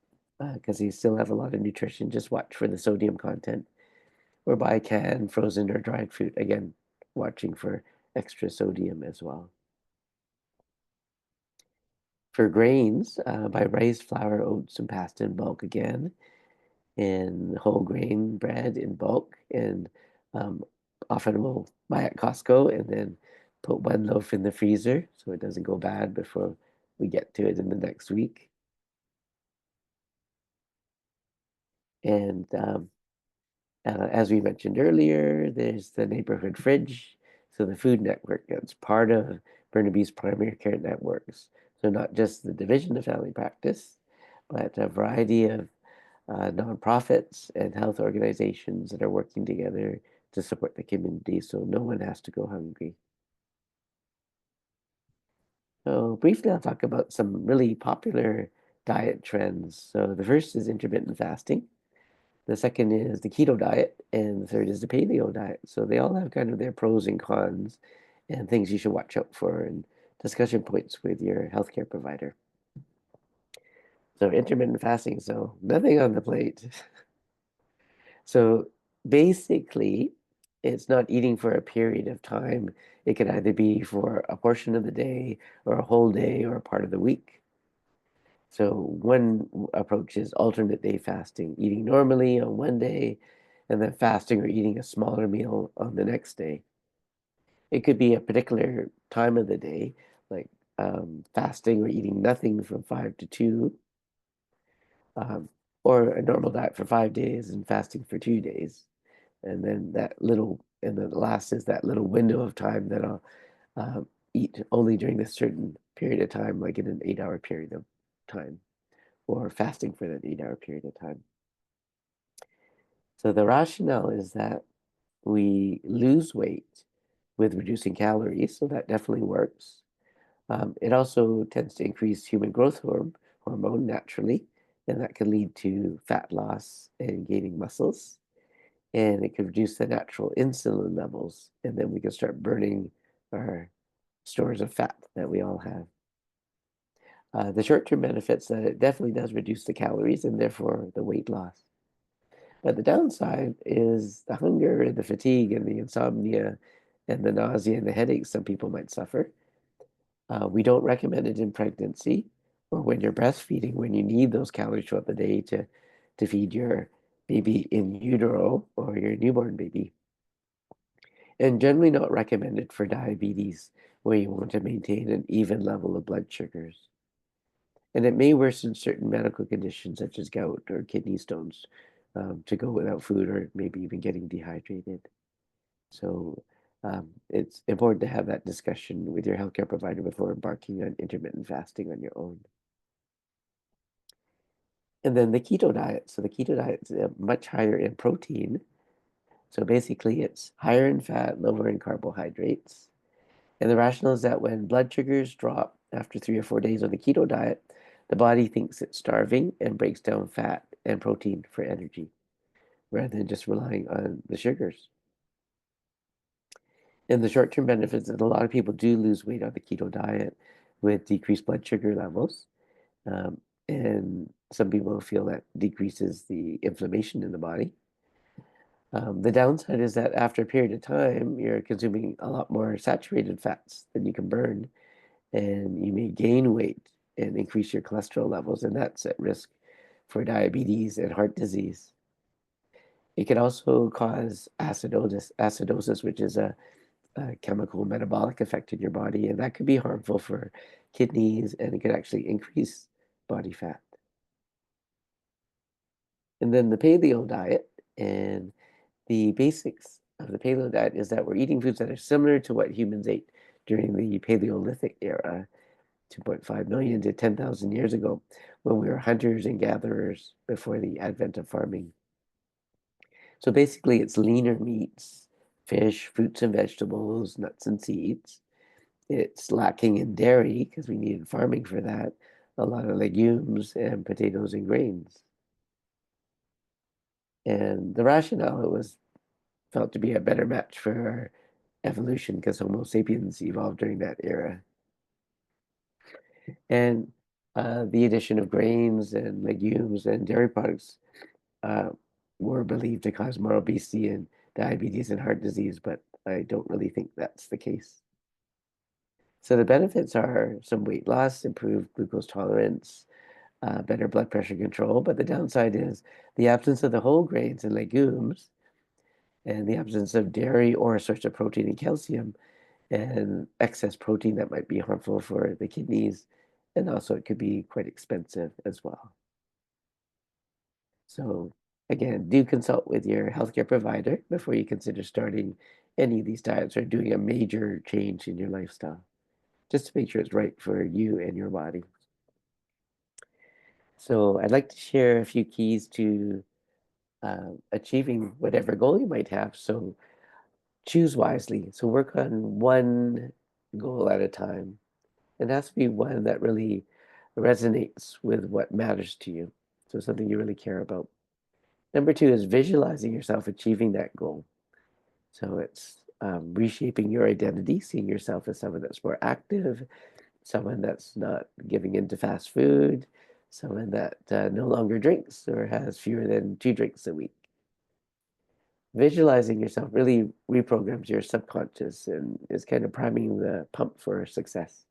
Speaker 1: because they still have a lot of nutrition. Just watch for the sodium content. Or buy canned, frozen, or dried fruit. Again, watching for extra sodium as well. For grains, buy rice, flour, oats, and pasta in bulk again, and whole grain bread in bulk. And um, often we'll buy at Costco and then put one loaf in the freezer so it doesn't go bad before we get to it in the next week. And as we mentioned earlier, there's the neighborhood fridge. So the food network that's part of Burnaby's primary care networks. So not just the division of family practice, but a variety of nonprofits and health organizations that are working together to support the community so no one has to go hungry. So briefly, I'll talk about some really popular diet trends. So the first is intermittent fasting. The second is the keto diet, and the third is the paleo diet. So they all have kind of their pros and cons and things you should watch out for and discussion points with your healthcare provider. So intermittent fasting, so nothing on the plate. So basically, it's not eating for a period of time. It could either be for a portion of the day or a whole day or a part of the week. So one approach is alternate day fasting, eating normally on one day and then fasting or eating a smaller meal on the next day. It could be a particular time of the day, like fasting or eating nothing from 5 to 2, um, or a normal diet for 5 days and fasting for 2 days. And then the last is that little window of time that I'll eat only during this certain period of time, like in an 8-hour period of time, or fasting for that 8-hour period of time. So the rationale is that we lose weight with reducing calories, so that definitely works. It also tends to increase human growth hormone naturally, and that can lead to fat loss and gaining muscles. And it can reduce the natural insulin levels, and then we can start burning our stores of fat that we all have. The short-term benefits that it definitely does reduce the calories and therefore the weight loss. But the downside is the hunger, the fatigue, and the insomnia, and the nausea and the headaches some people might suffer. We don't recommend it in pregnancy or when you're breastfeeding, when you need those calories throughout the day to feed your baby in utero or your newborn baby. And generally not recommended for diabetes, where you want to maintain an even level of blood sugars. And it may worsen certain medical conditions such as gout or kidney stones to go without food or maybe even getting dehydrated. So it's important to have that discussion with your healthcare provider before embarking on intermittent fasting on your own. And then the keto diet. So the keto diet is much higher in protein. So basically, it's higher in fat, lower in carbohydrates. And the rationale is that when blood sugars drop after 3 or 4 days on the keto diet, the body thinks it's starving and breaks down fat and protein for energy rather than just relying on the sugars. And the short-term benefits is a lot of people do lose weight on the keto diet with decreased blood sugar levels. Um, and some people feel that decreases the inflammation in the body. The downside is that after a period of time, you're consuming a lot more saturated fats than you can burn, and you may gain weight and increase your cholesterol levels, and that's at risk for diabetes and heart disease. It can also cause acidosis, which is a chemical metabolic effect in your body, and that could be harmful for kidneys, and it could actually increase body fat. And then the paleo diet, and the basics of the paleo diet is that we're eating foods that are similar to what humans ate during the Paleolithic era, 2.5 million to 10,000 years ago, when we were hunters and gatherers before the advent of farming. So basically, it's leaner meats, fish, fruits and vegetables, nuts and seeds. It's lacking in dairy because we needed farming for that, a lot of legumes and potatoes and grains. And the rationale, it was felt to be a better match for our evolution because Homo sapiens evolved during that era. And the addition of grains and legumes and dairy products uh, were believed to cause more obesity and diabetes and heart disease, but I don't really think that's the case. So the benefits are some weight loss, improved glucose tolerance, better blood pressure control, but the downside is the absence of the whole grains and legumes and the absence of dairy or a source of protein and calcium and excess protein that might be harmful for the kidneys and also it could be quite expensive as well. So again, do consult with your healthcare provider before you consider starting any of these diets or doing a major change in your lifestyle, just to make sure it's right for you and your body. So I'd like to share a few keys to achieving whatever goal you might have. So choose wisely. So work on one goal at a time. It has to be one that really resonates with what matters to you. So something you really care about. Number two is visualizing yourself achieving that goal. So it's reshaping your identity, seeing yourself as someone that's more active, someone that's not giving into fast food, someone that no longer drinks or has fewer than 2 drinks a week. Visualizing yourself really reprograms your subconscious and is kind of priming the pump for success.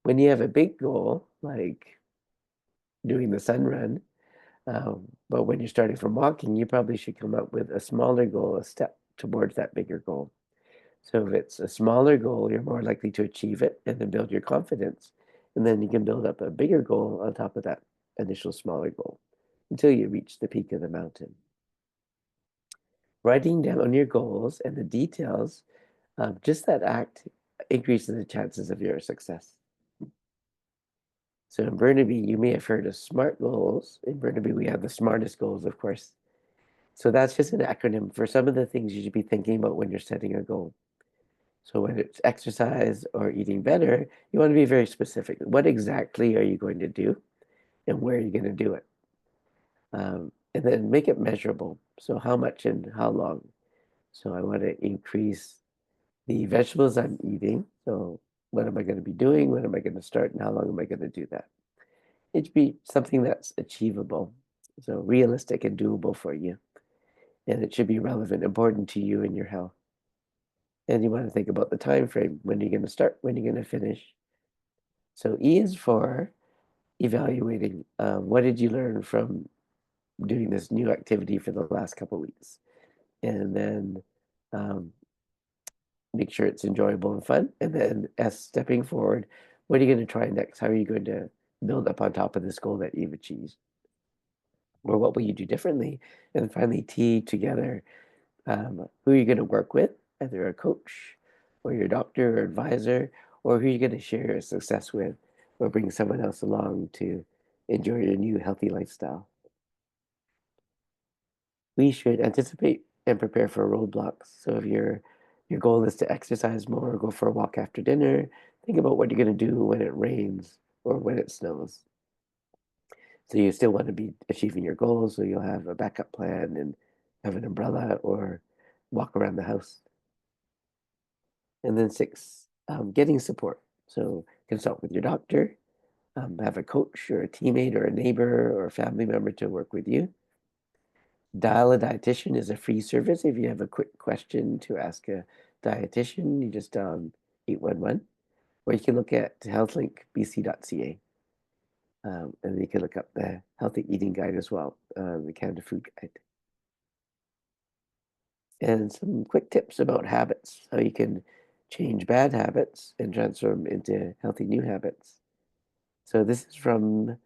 Speaker 1: When you have a big goal, like doing the sun run, but when you're starting from walking, you probably should come up with a smaller goal, a step towards that bigger goal. So if it's a smaller goal, you're more likely to achieve it and then build your confidence. And then you can build up a bigger goal on top of that initial smaller goal until you reach the peak of the mountain. Writing down your goals and the details of just that act increases the chances of your success. So in Burnaby, you may have heard of SMART goals. In Burnaby, we have the smartest goals, of course. So that's just an acronym for some of the things you should be thinking about when you're setting a goal. So whether it's exercise or eating better, you want to be very specific. What exactly are you going to do and where are you going to do it? And then make it measurable. So how much and how long? So I want to increase the vegetables I'm eating. So what am I going to be doing? When am I going to start? And how long am I going to do that? It should be something that's achievable. So realistic and doable for you. And it should be relevant, important to you and your health. And you want to think about the time frame. When are you going to start? When are you going to finish? So E is for evaluating. What did you learn from doing this new activity for the last couple of weeks? And then um, make sure it's enjoyable and fun. And then S, stepping forward, what are you going to try next? How are you going to build up on top of this goal that you've achieved? Or what will you do differently? And finally, T, together, who are you going to work with? Either a coach or your doctor or advisor, or who are you going to share your success with or bring someone else along to enjoy your new healthy lifestyle. We should anticipate and prepare for roadblocks. So if your goal is to exercise more or go for a walk after dinner, think about what you're going to do when it rains or when it snows. So you still want to be achieving your goals, so you'll have a backup plan and have an umbrella or walk around the house. And then six, getting support. So consult with your doctor, have a coach or a teammate or a neighbor or a family member to work with you. Dial a dietitian is a free service. If you have a quick question to ask a dietitian, you just 811, or you can look at healthlinkbc.ca. And you can look up the Healthy Eating Guide as well, the Canada Food Guide. And some quick tips about habits, how you can change bad habits and transform into healthy new habits. So this is from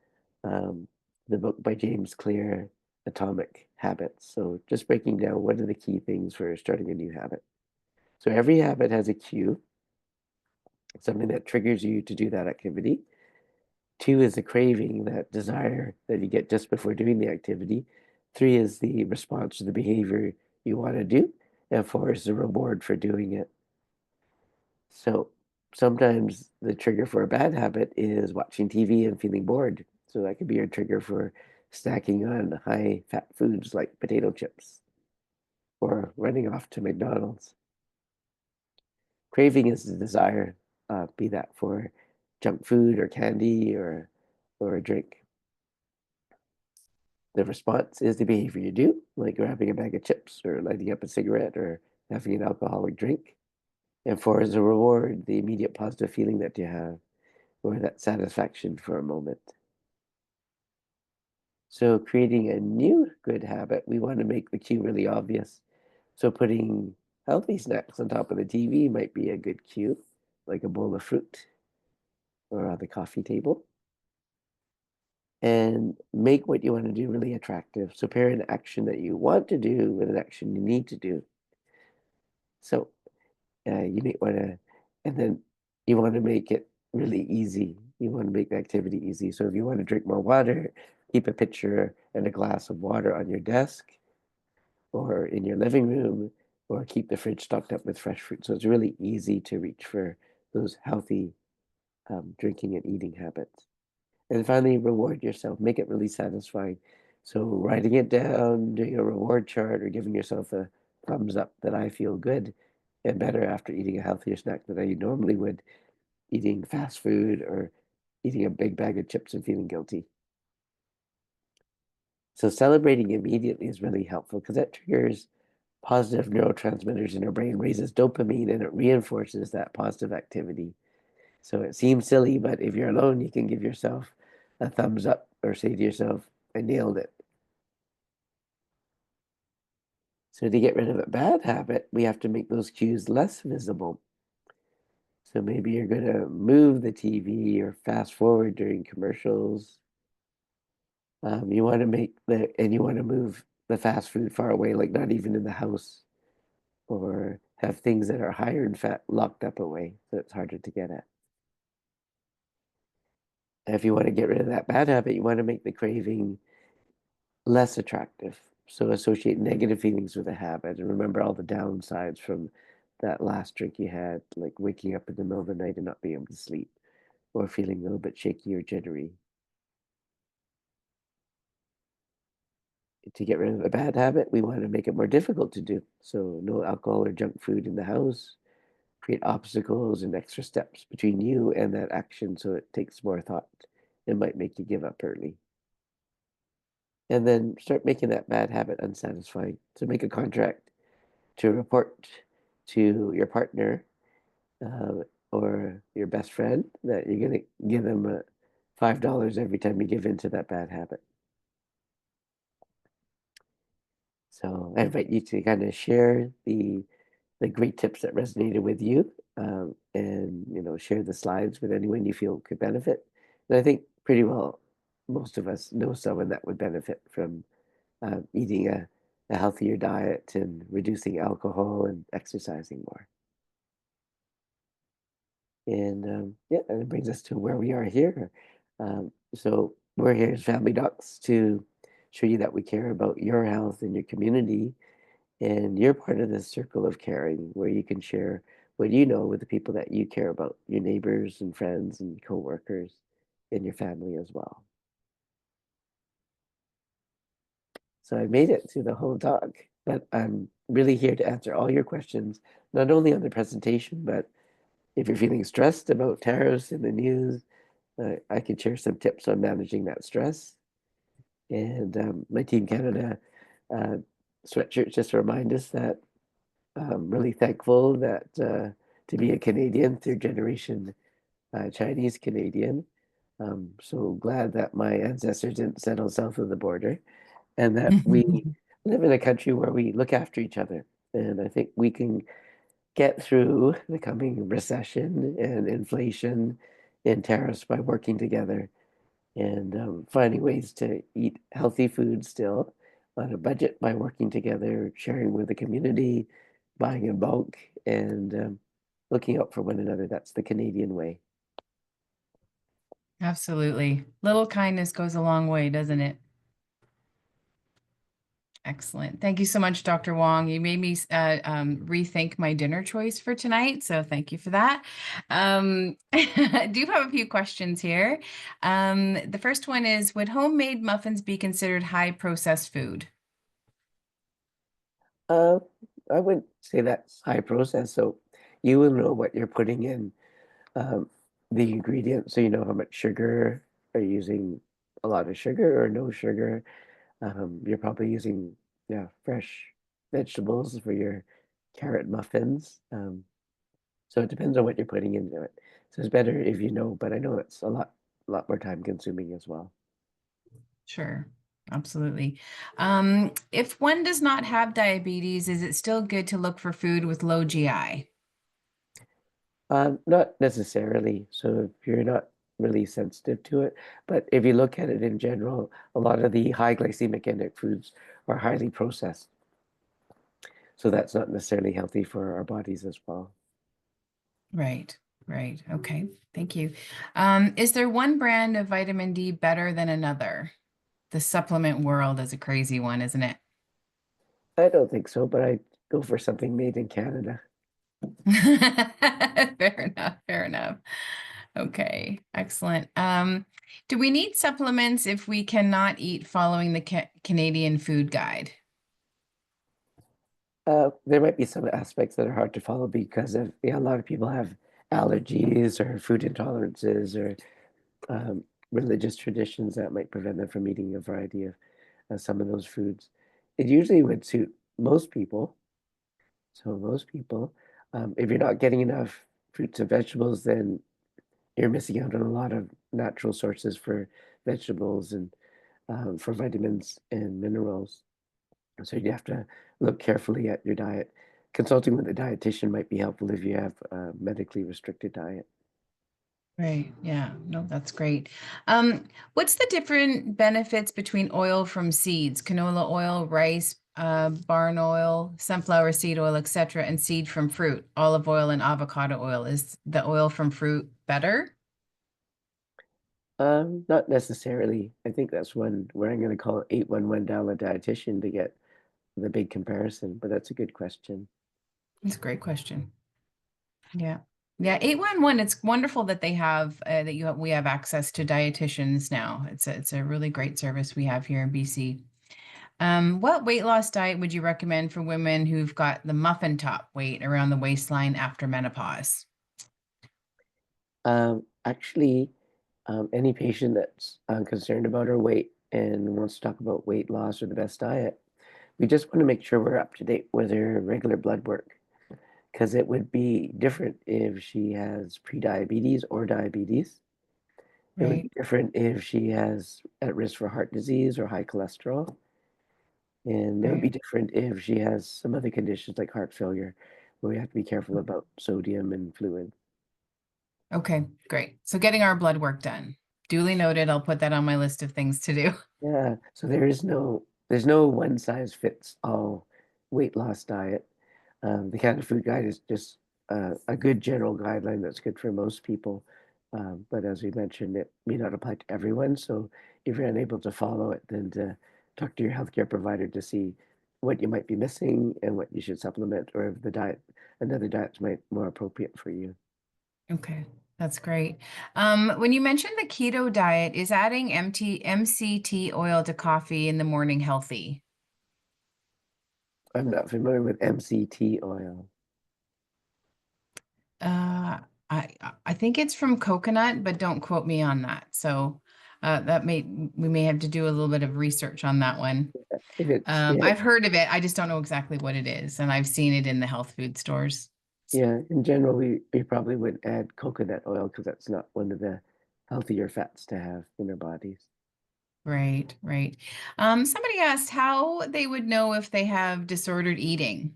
Speaker 1: the book by James Clear, Atomic Habits. So just breaking down what are the key things for starting a new habit. So every habit has a cue, something that triggers you to do that activity. Two is the craving, that desire that you get just before doing the activity. Three is the response to the behavior you want to do. And four is the reward for doing it. So sometimes the trigger for a bad habit is watching TV and feeling bored. So that could be your trigger for snacking on high fat foods like potato chips or running off to McDonald's. Craving is the desire, be that for junk food or candy or a drink. The response is the behavior you do, like grabbing a bag of chips or lighting up a cigarette or having an alcoholic drink. And four is a reward, the immediate positive feeling that you have or that satisfaction for a moment. So creating a new good habit, we want to make the cue really obvious. So putting healthy snacks on top of the TV might be a good cue, like a bowl of fruit. or on the coffee table. And make what you want to do really attractive. So pair an action that you want to do with an action you need to do. So you may want to, and then you want to make it really easy. You want to make the activity easy. So if you want to drink more water, keep a pitcher and a glass of water on your desk or in your living room, or keep the fridge stocked up with fresh fruit. So it's really easy to reach for those healthy drinking and eating habits. And finally, reward yourself. Make it really satisfying. So writing it down, doing a reward chart, or giving yourself a thumbs up that I feel good and better after eating a healthier snack than I normally would, eating fast food or eating a big bag of chips and feeling guilty. So celebrating immediately is really helpful because that triggers positive neurotransmitters in our brain, raises dopamine, and it reinforces that positive activity. So it seems silly, but if you're alone, you can give yourself a thumbs up or say to yourself, I nailed it. So to get rid of a bad habit, we have to make those cues less visible. So maybe you're going to move the TV or fast forward during commercials. You want to you want to move the fast food far away, like not even in the house, or have things that are higher in fat locked up away so it's harder to get at. If you want to get rid of that bad habit, you want to make the craving less attractive. So associate negative feelings with a habit and remember all the downsides from that last drink you had, like waking up in the middle of the night and not being able to sleep, or feeling a little bit shaky or jittery. To get rid of a bad habit, we want to make it more difficult to do. So no alcohol or junk food in the house, create obstacles and extra steps between you and that action so it takes more thought. It might make you give up early. And then start making that bad habit unsatisfying. So make a contract to report to your partner uh, or your best friend that you're going to give them $5 every time you give in to that bad habit. So I invite you to kind of share the great tips that resonated with you, and share the slides with anyone you feel could benefit. And I think pretty well most of us know someone that would benefit from eating a healthier diet and reducing alcohol and exercising more. And yeah, and it brings us to where we are here. So we're here as Family Docs to show you that we care about your health and your community. And you're part of this circle of caring where you can share what you know with the people that you care about, your neighbors and friends and coworkers and your family as well. So I made it through the whole talk, but I'm really here to answer all your questions, not only on the presentation, but if you're feeling stressed about tariffs in the news, I can share some tips on managing that stress. And my Team Canada uh, sweatshirt just remind us that I'm really thankful that to be a Canadian, third generation Chinese Canadian. So glad that my ancestors didn't settle south of the border and that we live in a country where we look after each other. And I think we can get through the coming recession and inflation and tariffs by working together and finding ways to eat healthy food still on a budget by working together, sharing with the community, buying in bulk, and looking out for one another. That's the Canadian way.
Speaker 2: Absolutely. Little kindness goes a long way, doesn't it? Excellent. Thank you so much, Dr. Wong. You made me rethink my dinner choice for tonight. So thank you for that. I do have a few questions here. The first one is, would homemade muffins be considered high processed food?
Speaker 1: Uh, I wouldn't say that's high process. So you will know what you're putting in um, the ingredients, so you know how much sugar. Are you using a lot of sugar or no sugar? You're probably using, yeah, fresh vegetables for your carrot muffins. So it depends on what you're putting into it. So it's better if you know, but I know it's a lot more time consuming as well.
Speaker 2: Sure. Absolutely. If one does not have diabetes, is it still good to look for food with low GI?
Speaker 1: Not necessarily. So if you're not really sensitive to it. But if you look at it in general, a lot of the high glycemic index foods are highly processed. So that's not necessarily healthy for our bodies as well.
Speaker 2: Right, right. Okay, thank you. Is there one brand of vitamin D better than another? The supplement world is a crazy one, isn't it?
Speaker 1: I don't think so, but I go for something made in Canada.
Speaker 2: Fair enough, fair enough. Okay, excellent. Do we need supplements if we cannot eat following the Canadian food guide?
Speaker 1: There might be some aspects that are hard to follow because of, yeah, a lot of people have allergies or food intolerances or religious traditions that might prevent them from eating a variety of some of those foods. It usually would suit most people. So most people, if you're not getting enough fruits and vegetables, then you're missing out on a lot of natural sources for vegetables and for vitamins and minerals. So you have to look carefully at your diet. Consulting with a dietitian might be helpful if you have a medically restricted diet.
Speaker 2: Right. Yeah. No, that's great. What's the different benefits between oil from seeds, canola oil, rice, barn oil, sunflower seed oil, etc., and seed from fruit, olive oil and avocado oil? Is the oil from fruit better?
Speaker 1: Not necessarily. I think that's one where I'm going to call 811 down a dietitian to get the big comparison, but that's a good question.
Speaker 2: That's a great question. Yeah. Yeah, 811, it's wonderful that they have we have access to dietitians now. It's a really great service we have here in BC. What weight loss diet would you recommend for women who've got the muffin top weight around the waistline after menopause?
Speaker 1: Actually, any patient that's concerned about her weight and wants to talk about weight loss or the best diet, we just want to make sure we're up to date with her regular blood work because it would be different if she has prediabetes or diabetes. It would be
Speaker 2: Right.
Speaker 1: different if she has at risk for heart disease or high cholesterol. And it would be
Speaker 2: Right.
Speaker 1: different if she has some other conditions like heart failure, where we have to be careful about sodium and fluid.
Speaker 2: Okay, great. So getting our blood work done. Duly noted. I'll put that on my list of things to do.
Speaker 1: Yeah, so there's no one size fits all weight loss diet. The Canada Food Guide is just a good general guideline that's good for most people. But as we mentioned, it may not apply to everyone. So if you're unable to follow it, then to talk to your healthcare provider to see what you might be missing and what you should supplement, or if another diet's might more appropriate for you.
Speaker 2: Okay, that's great. When you mentioned the keto diet, is adding MCT oil to coffee in the morning healthy?
Speaker 1: I'm not familiar with MCT oil.
Speaker 2: Uh, I think it's from coconut, but don't quote me on that. So that may we may have to do a little bit of research on that one.
Speaker 1: If it's yeah,
Speaker 2: I've heard of it. I just don't know exactly what it is, and I've seen it in the health food stores.
Speaker 1: yeah, in general, we probably wouldn't add coconut oil because that's not one of the healthier fats to have in our bodies.
Speaker 2: Right, right. Somebody asked how they would know if they have disordered eating.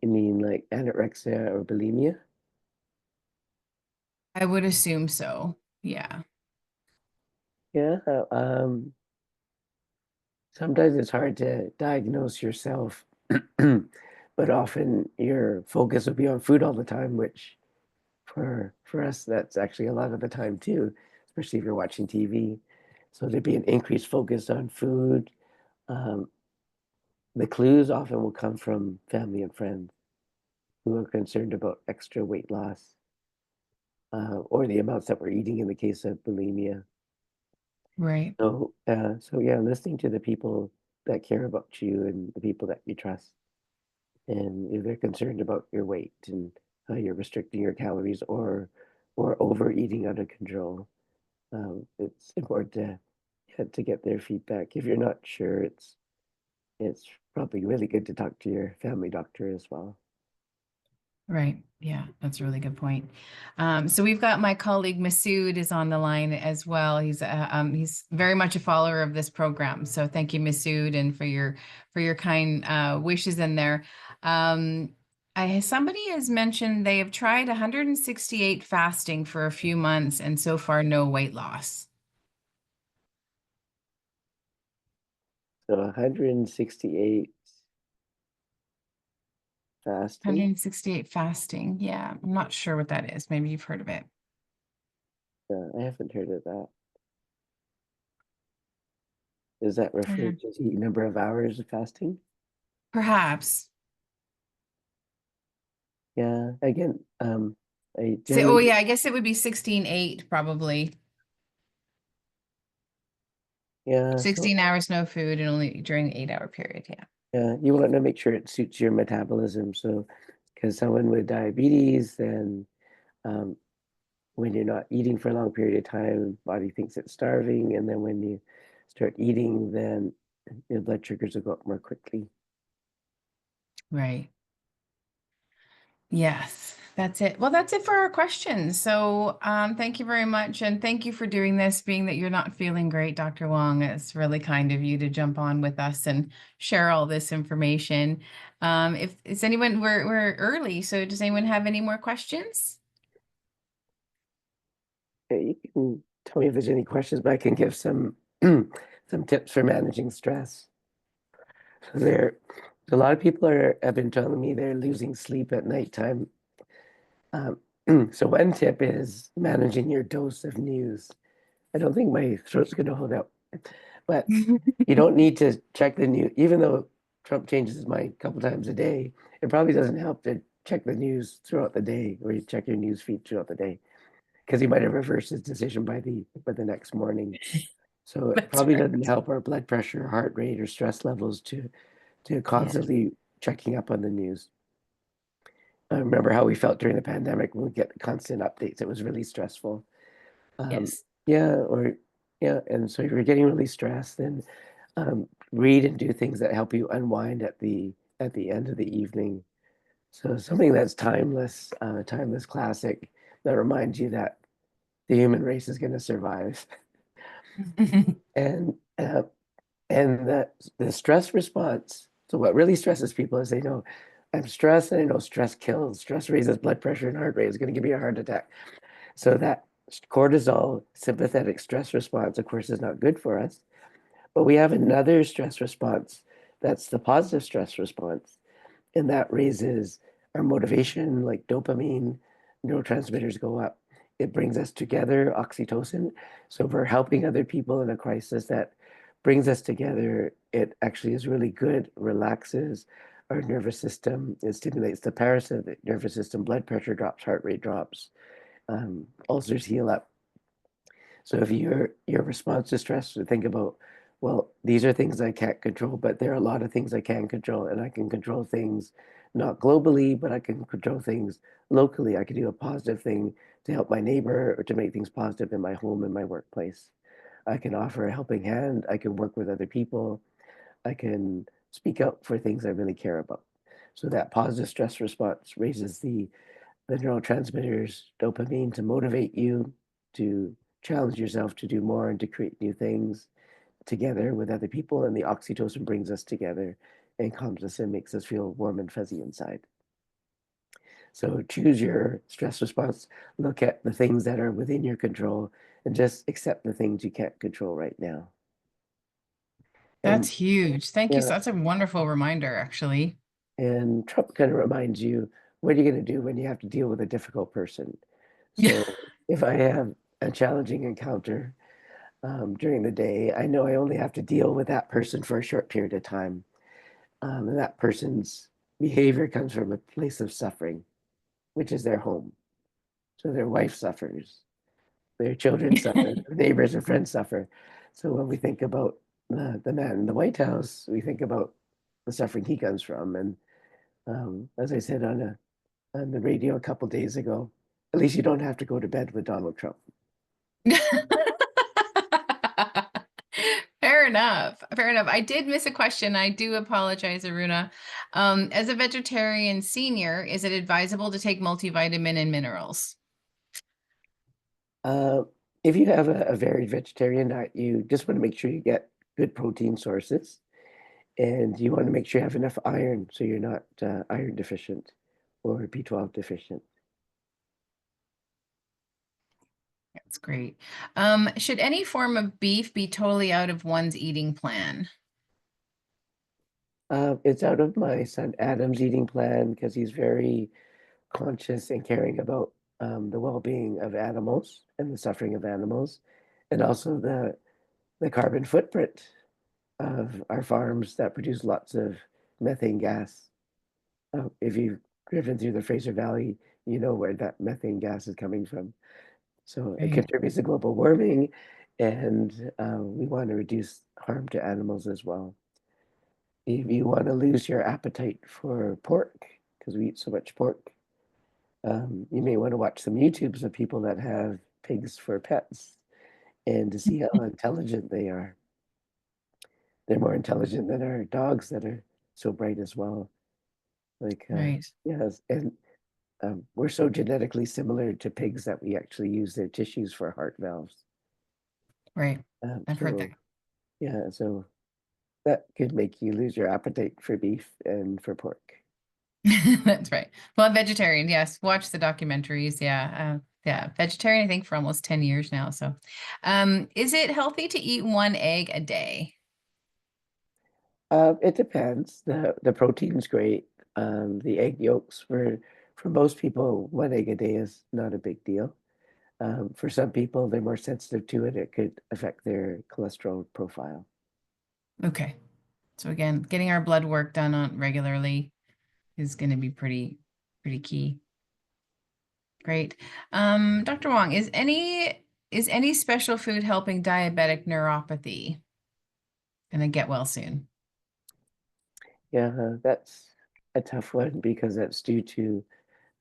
Speaker 1: You mean like anorexia or bulimia?
Speaker 2: I would assume so. Yeah.
Speaker 1: Yeah, sometimes it's hard to diagnose yourself, but often your focus will be on food all the time, which for us, that's actually a lot of the time too, especially if you're watching TV. So there'd be an increased focus on food. Um, the clues often will come from family and friends who are concerned about extra weight loss or the amounts that we're eating in the case of bulimia.
Speaker 2: Right.
Speaker 1: So yeah, listening to the people that care about you and the people that you trust, and if they're concerned about your weight and how you're restricting your calories or overeating out of control, it's important to yeah, to get their feedback. If you're not sure, it's probably really good to talk to your family doctor as well.
Speaker 2: Right. Yeah, that's a really good point. So we've got my colleague Masood is on the line as well. He's very much a follower of this program. So thank you, Masood, and for your kind wishes in there. Um, Somebody has mentioned they have tried 168 fasting for a few months and so far no weight loss.
Speaker 1: So 168 fasting.
Speaker 2: 168 fasting. Yeah, I'm not sure what that is. Maybe you've heard of it.
Speaker 1: I haven't heard of that. Does that refer
Speaker 2: Yeah.
Speaker 1: to the number of hours of fasting?
Speaker 2: Perhaps.
Speaker 1: Yeah, again, I
Speaker 2: So, oh
Speaker 1: generally,
Speaker 2: yeah, I guess it would be 16/8 probably.
Speaker 1: yeah, so
Speaker 2: 16 hours no food and only during the 8-hour period. Yeah.
Speaker 1: yeah, you want to make sure it suits your metabolism. So, because someone with diabetes, then um, when you're not eating for a long period of time, body thinks it's starving, and then when you start eating, then your blood sugars will go up more quickly.
Speaker 2: Right. Yes, that's it. Well, that's it for our questions. So, thank you very much. And thank you for doing this, being that you're not feeling great, Dr. Wong. It's really kind of you to jump on with us and share all this information. If is anyone, we're early, so does anyone have any more questions?
Speaker 1: You can tell me if there's any questions, but I can give some some tips for managing stress. There, a lot of people have been telling me they're losing sleep at nighttime. Um, so one tip is managing your dose of news. I don't think my throat's going to hold out, but you don't need to check the news, even though Trump changes his mind a couple times a day. It probably doesn't help to check the news throughout the day, or you check your news feed throughout the day, because he might have reversed his decision by the next morning. So it
Speaker 2: That's
Speaker 1: probably
Speaker 2: right.
Speaker 1: doesn't help our blood pressure, heart rate, or stress levels to
Speaker 2: Yeah.
Speaker 1: constantly checking up on the news. I remember how we felt during the pandemic when we get the constant updates. It was really stressful. Um,
Speaker 2: Yes.
Speaker 1: yeah, or yeah, and so if you're getting really stressed, then read and do things that help you unwind at the end of the evening. So something that's timeless, timeless classic that reminds you that the human race is going to survive, and uh, and that the stress response. So what really stresses people is they know I'm stressed, and I know stress kills. Stress raises blood pressure and heart rate. It's going to give me a heart attack. So that cortisol sympathetic stress response, of course, is not good for us. But we have another stress response that's the positive stress response, and that raises our motivation, like dopamine, neurotransmitters go up. It brings us together, oxytocin. So if we're helping other people in a crisis, that brings us together. It actually is really good, relaxes our nervous system. It stimulates the parasympathetic nervous system, blood pressure drops, heart rate drops, ulcers heal up. So if your response to stress, to think about, well, these are things I can't control, but there are a lot of things I can control, and I can control things not globally, but I can control things locally. I can do a positive thing to help my neighbor or to make things positive in my home and my workplace. I can offer a helping hand. I can work with other people. I can speak out for things I really care about. So that positive stress response raises the neurotransmitters, dopamine, to motivate you to challenge yourself to do more and to create new things together with other people. And the oxytocin brings us together and calms us and makes us feel warm and fuzzy inside. So choose your stress response, look at the things that are within your control, and just accept the things you can't control right now.
Speaker 2: That's
Speaker 1: And
Speaker 2: huge. Thank you.
Speaker 1: yeah,
Speaker 2: So that's a wonderful reminder, actually.
Speaker 1: and Trump kind of reminds you, what are you going to do when you have to deal with a difficult person?
Speaker 2: Yeah.
Speaker 1: So if I have a challenging encounter during the day, I know I only have to deal with that person for a short period of time. And that person's behavior comes from a place of suffering, which is their home. So their wife suffers, their children suffer, their neighbors and friends suffer. So when we think about the man in the White House, we think about the suffering he comes from. And as I said on the radio a couple days ago, at least you don't have to go to bed with Donald Trump.
Speaker 2: Fair enough. Fair enough. I did miss a question. I do apologize, Aruna. As a vegetarian senior, is it advisable to take multivitamin and minerals?
Speaker 1: Uh, if you have a varied vegetarian diet, you just want to make sure you get good protein sources, and you want to make sure you have enough iron so you're not iron deficient. or B12 deficient.
Speaker 2: That's great. Should any form of beef be totally out of one's eating plan?
Speaker 1: It's out of my son Adam's eating plan because he's very conscious and caring about the well-being of animals and the suffering of animals, and also the carbon footprint of our farms that produce lots of methane gas. If you've driven through the Fraser Valley, you know where that methane gas is coming from. So it
Speaker 2: Right.
Speaker 1: contributes to global warming, and we want to reduce harm to animals as well. If you want to lose your appetite for pork, because we eat so much pork, you may want to watch some YouTubes of people that have pigs for pets and to see how intelligent they are. They're more intelligent than our dogs that are so bright as well. Like,
Speaker 2: Right.
Speaker 1: yes, and we're so genetically similar to pigs that we actually use their tissues for heart valves.
Speaker 2: Right. I've heard that.
Speaker 1: So, yeah, so that could make you lose your appetite for beef and for pork.
Speaker 2: That's right. Well, I'm vegetarian. Yes. Watch the documentaries. Yeah. Yeah. Vegetarian, I think, for almost 10 years now. So, is it healthy to eat one egg a day?
Speaker 1: It depends. The protein's great. The egg yolks for most people, one egg a day is not a big deal. For some people, they're more sensitive to it. It could affect their cholesterol profile.
Speaker 2: Okay. So again, getting our blood work done on regularly is going to be pretty key. Great. Dr. Wong, is any special food helping diabetic neuropathy? And then get well soon.
Speaker 1: Yeah, that's a tough one because that's due to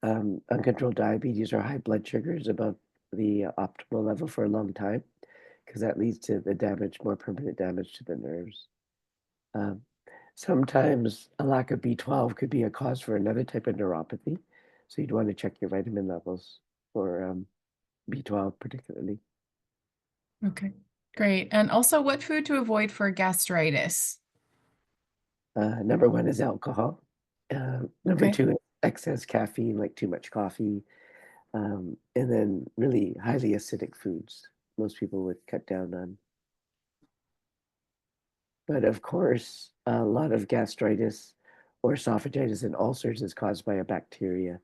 Speaker 1: uncontrolled diabetes or high blood sugars above the optimal level for a long time, because that leads to the damage, more permanent damage to the nerves. Um, Sometimes a lack of B12 could be a cause for another type of neuropathy. So you'd want to check your vitamin levels for B12 particularly.
Speaker 2: Okay. Great. And also what food to avoid for gastritis?
Speaker 1: Number one is alcohol. Number
Speaker 2: Okay.
Speaker 1: two is excess caffeine, like too much coffee. And then really highly acidic foods, most people would cut down on. But of course, a lot of gastritis or esophagitis and ulcers is caused by a bacteria.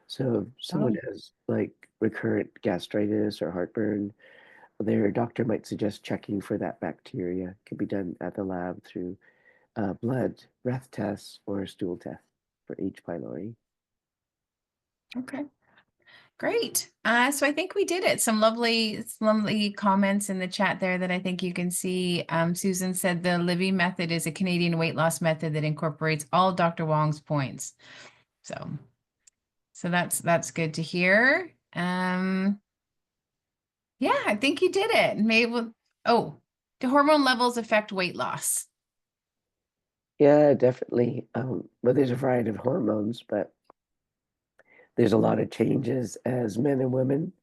Speaker 1: So if someone
Speaker 2: Oh,
Speaker 1: has like recurrent gastritis or heartburn, their doctor might suggest checking for that bacteria. It can be done at the lab through blood, breath tests, or stool tests for H. pylori.
Speaker 2: okay. Great. So I think we did it. Some lovely comments in the chat there that I think you can see. Susan said the Livy method is a Canadian weight loss method that incorporates all Dr. Wong's points. So, so that's good to hear. Yeah, I think you did it. Oh, do hormone levels affect weight loss?
Speaker 1: Yeah, definitely. But there's a variety of hormones, but there's a lot of changes as men and women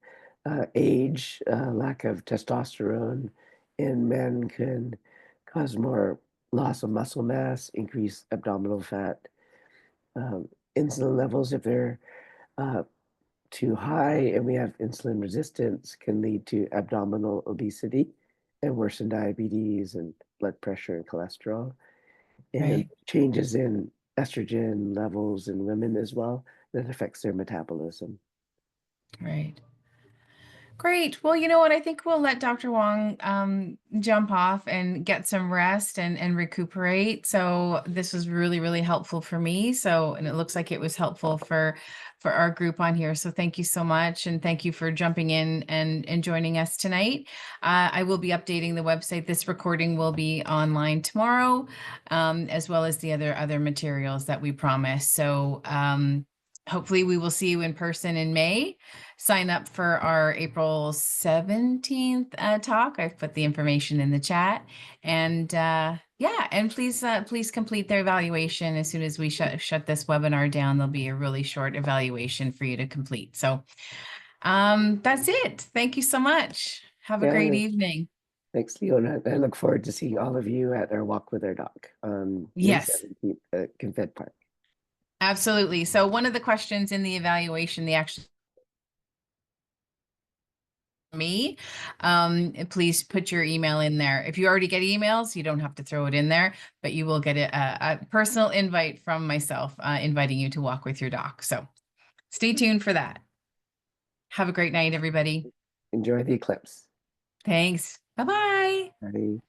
Speaker 1: age, lack of testosterone in men can cause more loss of muscle mass, increase abdominal fat, um, insulin levels, if they're uh, too high and we have insulin resistance, can lead to abdominal obesity and worsen diabetes and blood pressure and cholesterol. And
Speaker 2: Right,
Speaker 1: changes in estrogen levels in women as well that affects their metabolism.
Speaker 2: right. Great. Well, you know what? I think we'll let Dr. Wong jump off and get some rest and recuperate. So this was really helpful for me. So, and it looks like it was helpful for our group on here. So thank you so much, and thank you for jumping in and joining us tonight. I will be updating the website. This recording will be online tomorrow, as well as the other materials that we promised. So hopefully we will see you in person in May. Sign up for our April 17th talk. I've put the information in the chat. And yeah, and please complete their evaluation as soon as we shut this webinar down. There'll be a really short evaluation for you to complete. So that's it. Thank you so much. Have a great
Speaker 1: Yeah,
Speaker 2: evening.
Speaker 1: thanks, Leona. I look forward to seeing all of you at our Walk with Our Dog on May
Speaker 2: Yes.
Speaker 1: 17th at Confed Park.
Speaker 2: Absolutely. So one of the questions in the evaluation, the action me, please put your email in there. If you already get emails, you don't have to throw it in there, but you will get a personal invite from myself, inviting you to walk with your doc. So stay tuned for that. Have a great night, everybody.
Speaker 1: Enjoy the eclipse.
Speaker 2: Thanks. Bye-bye.
Speaker 1: Bye.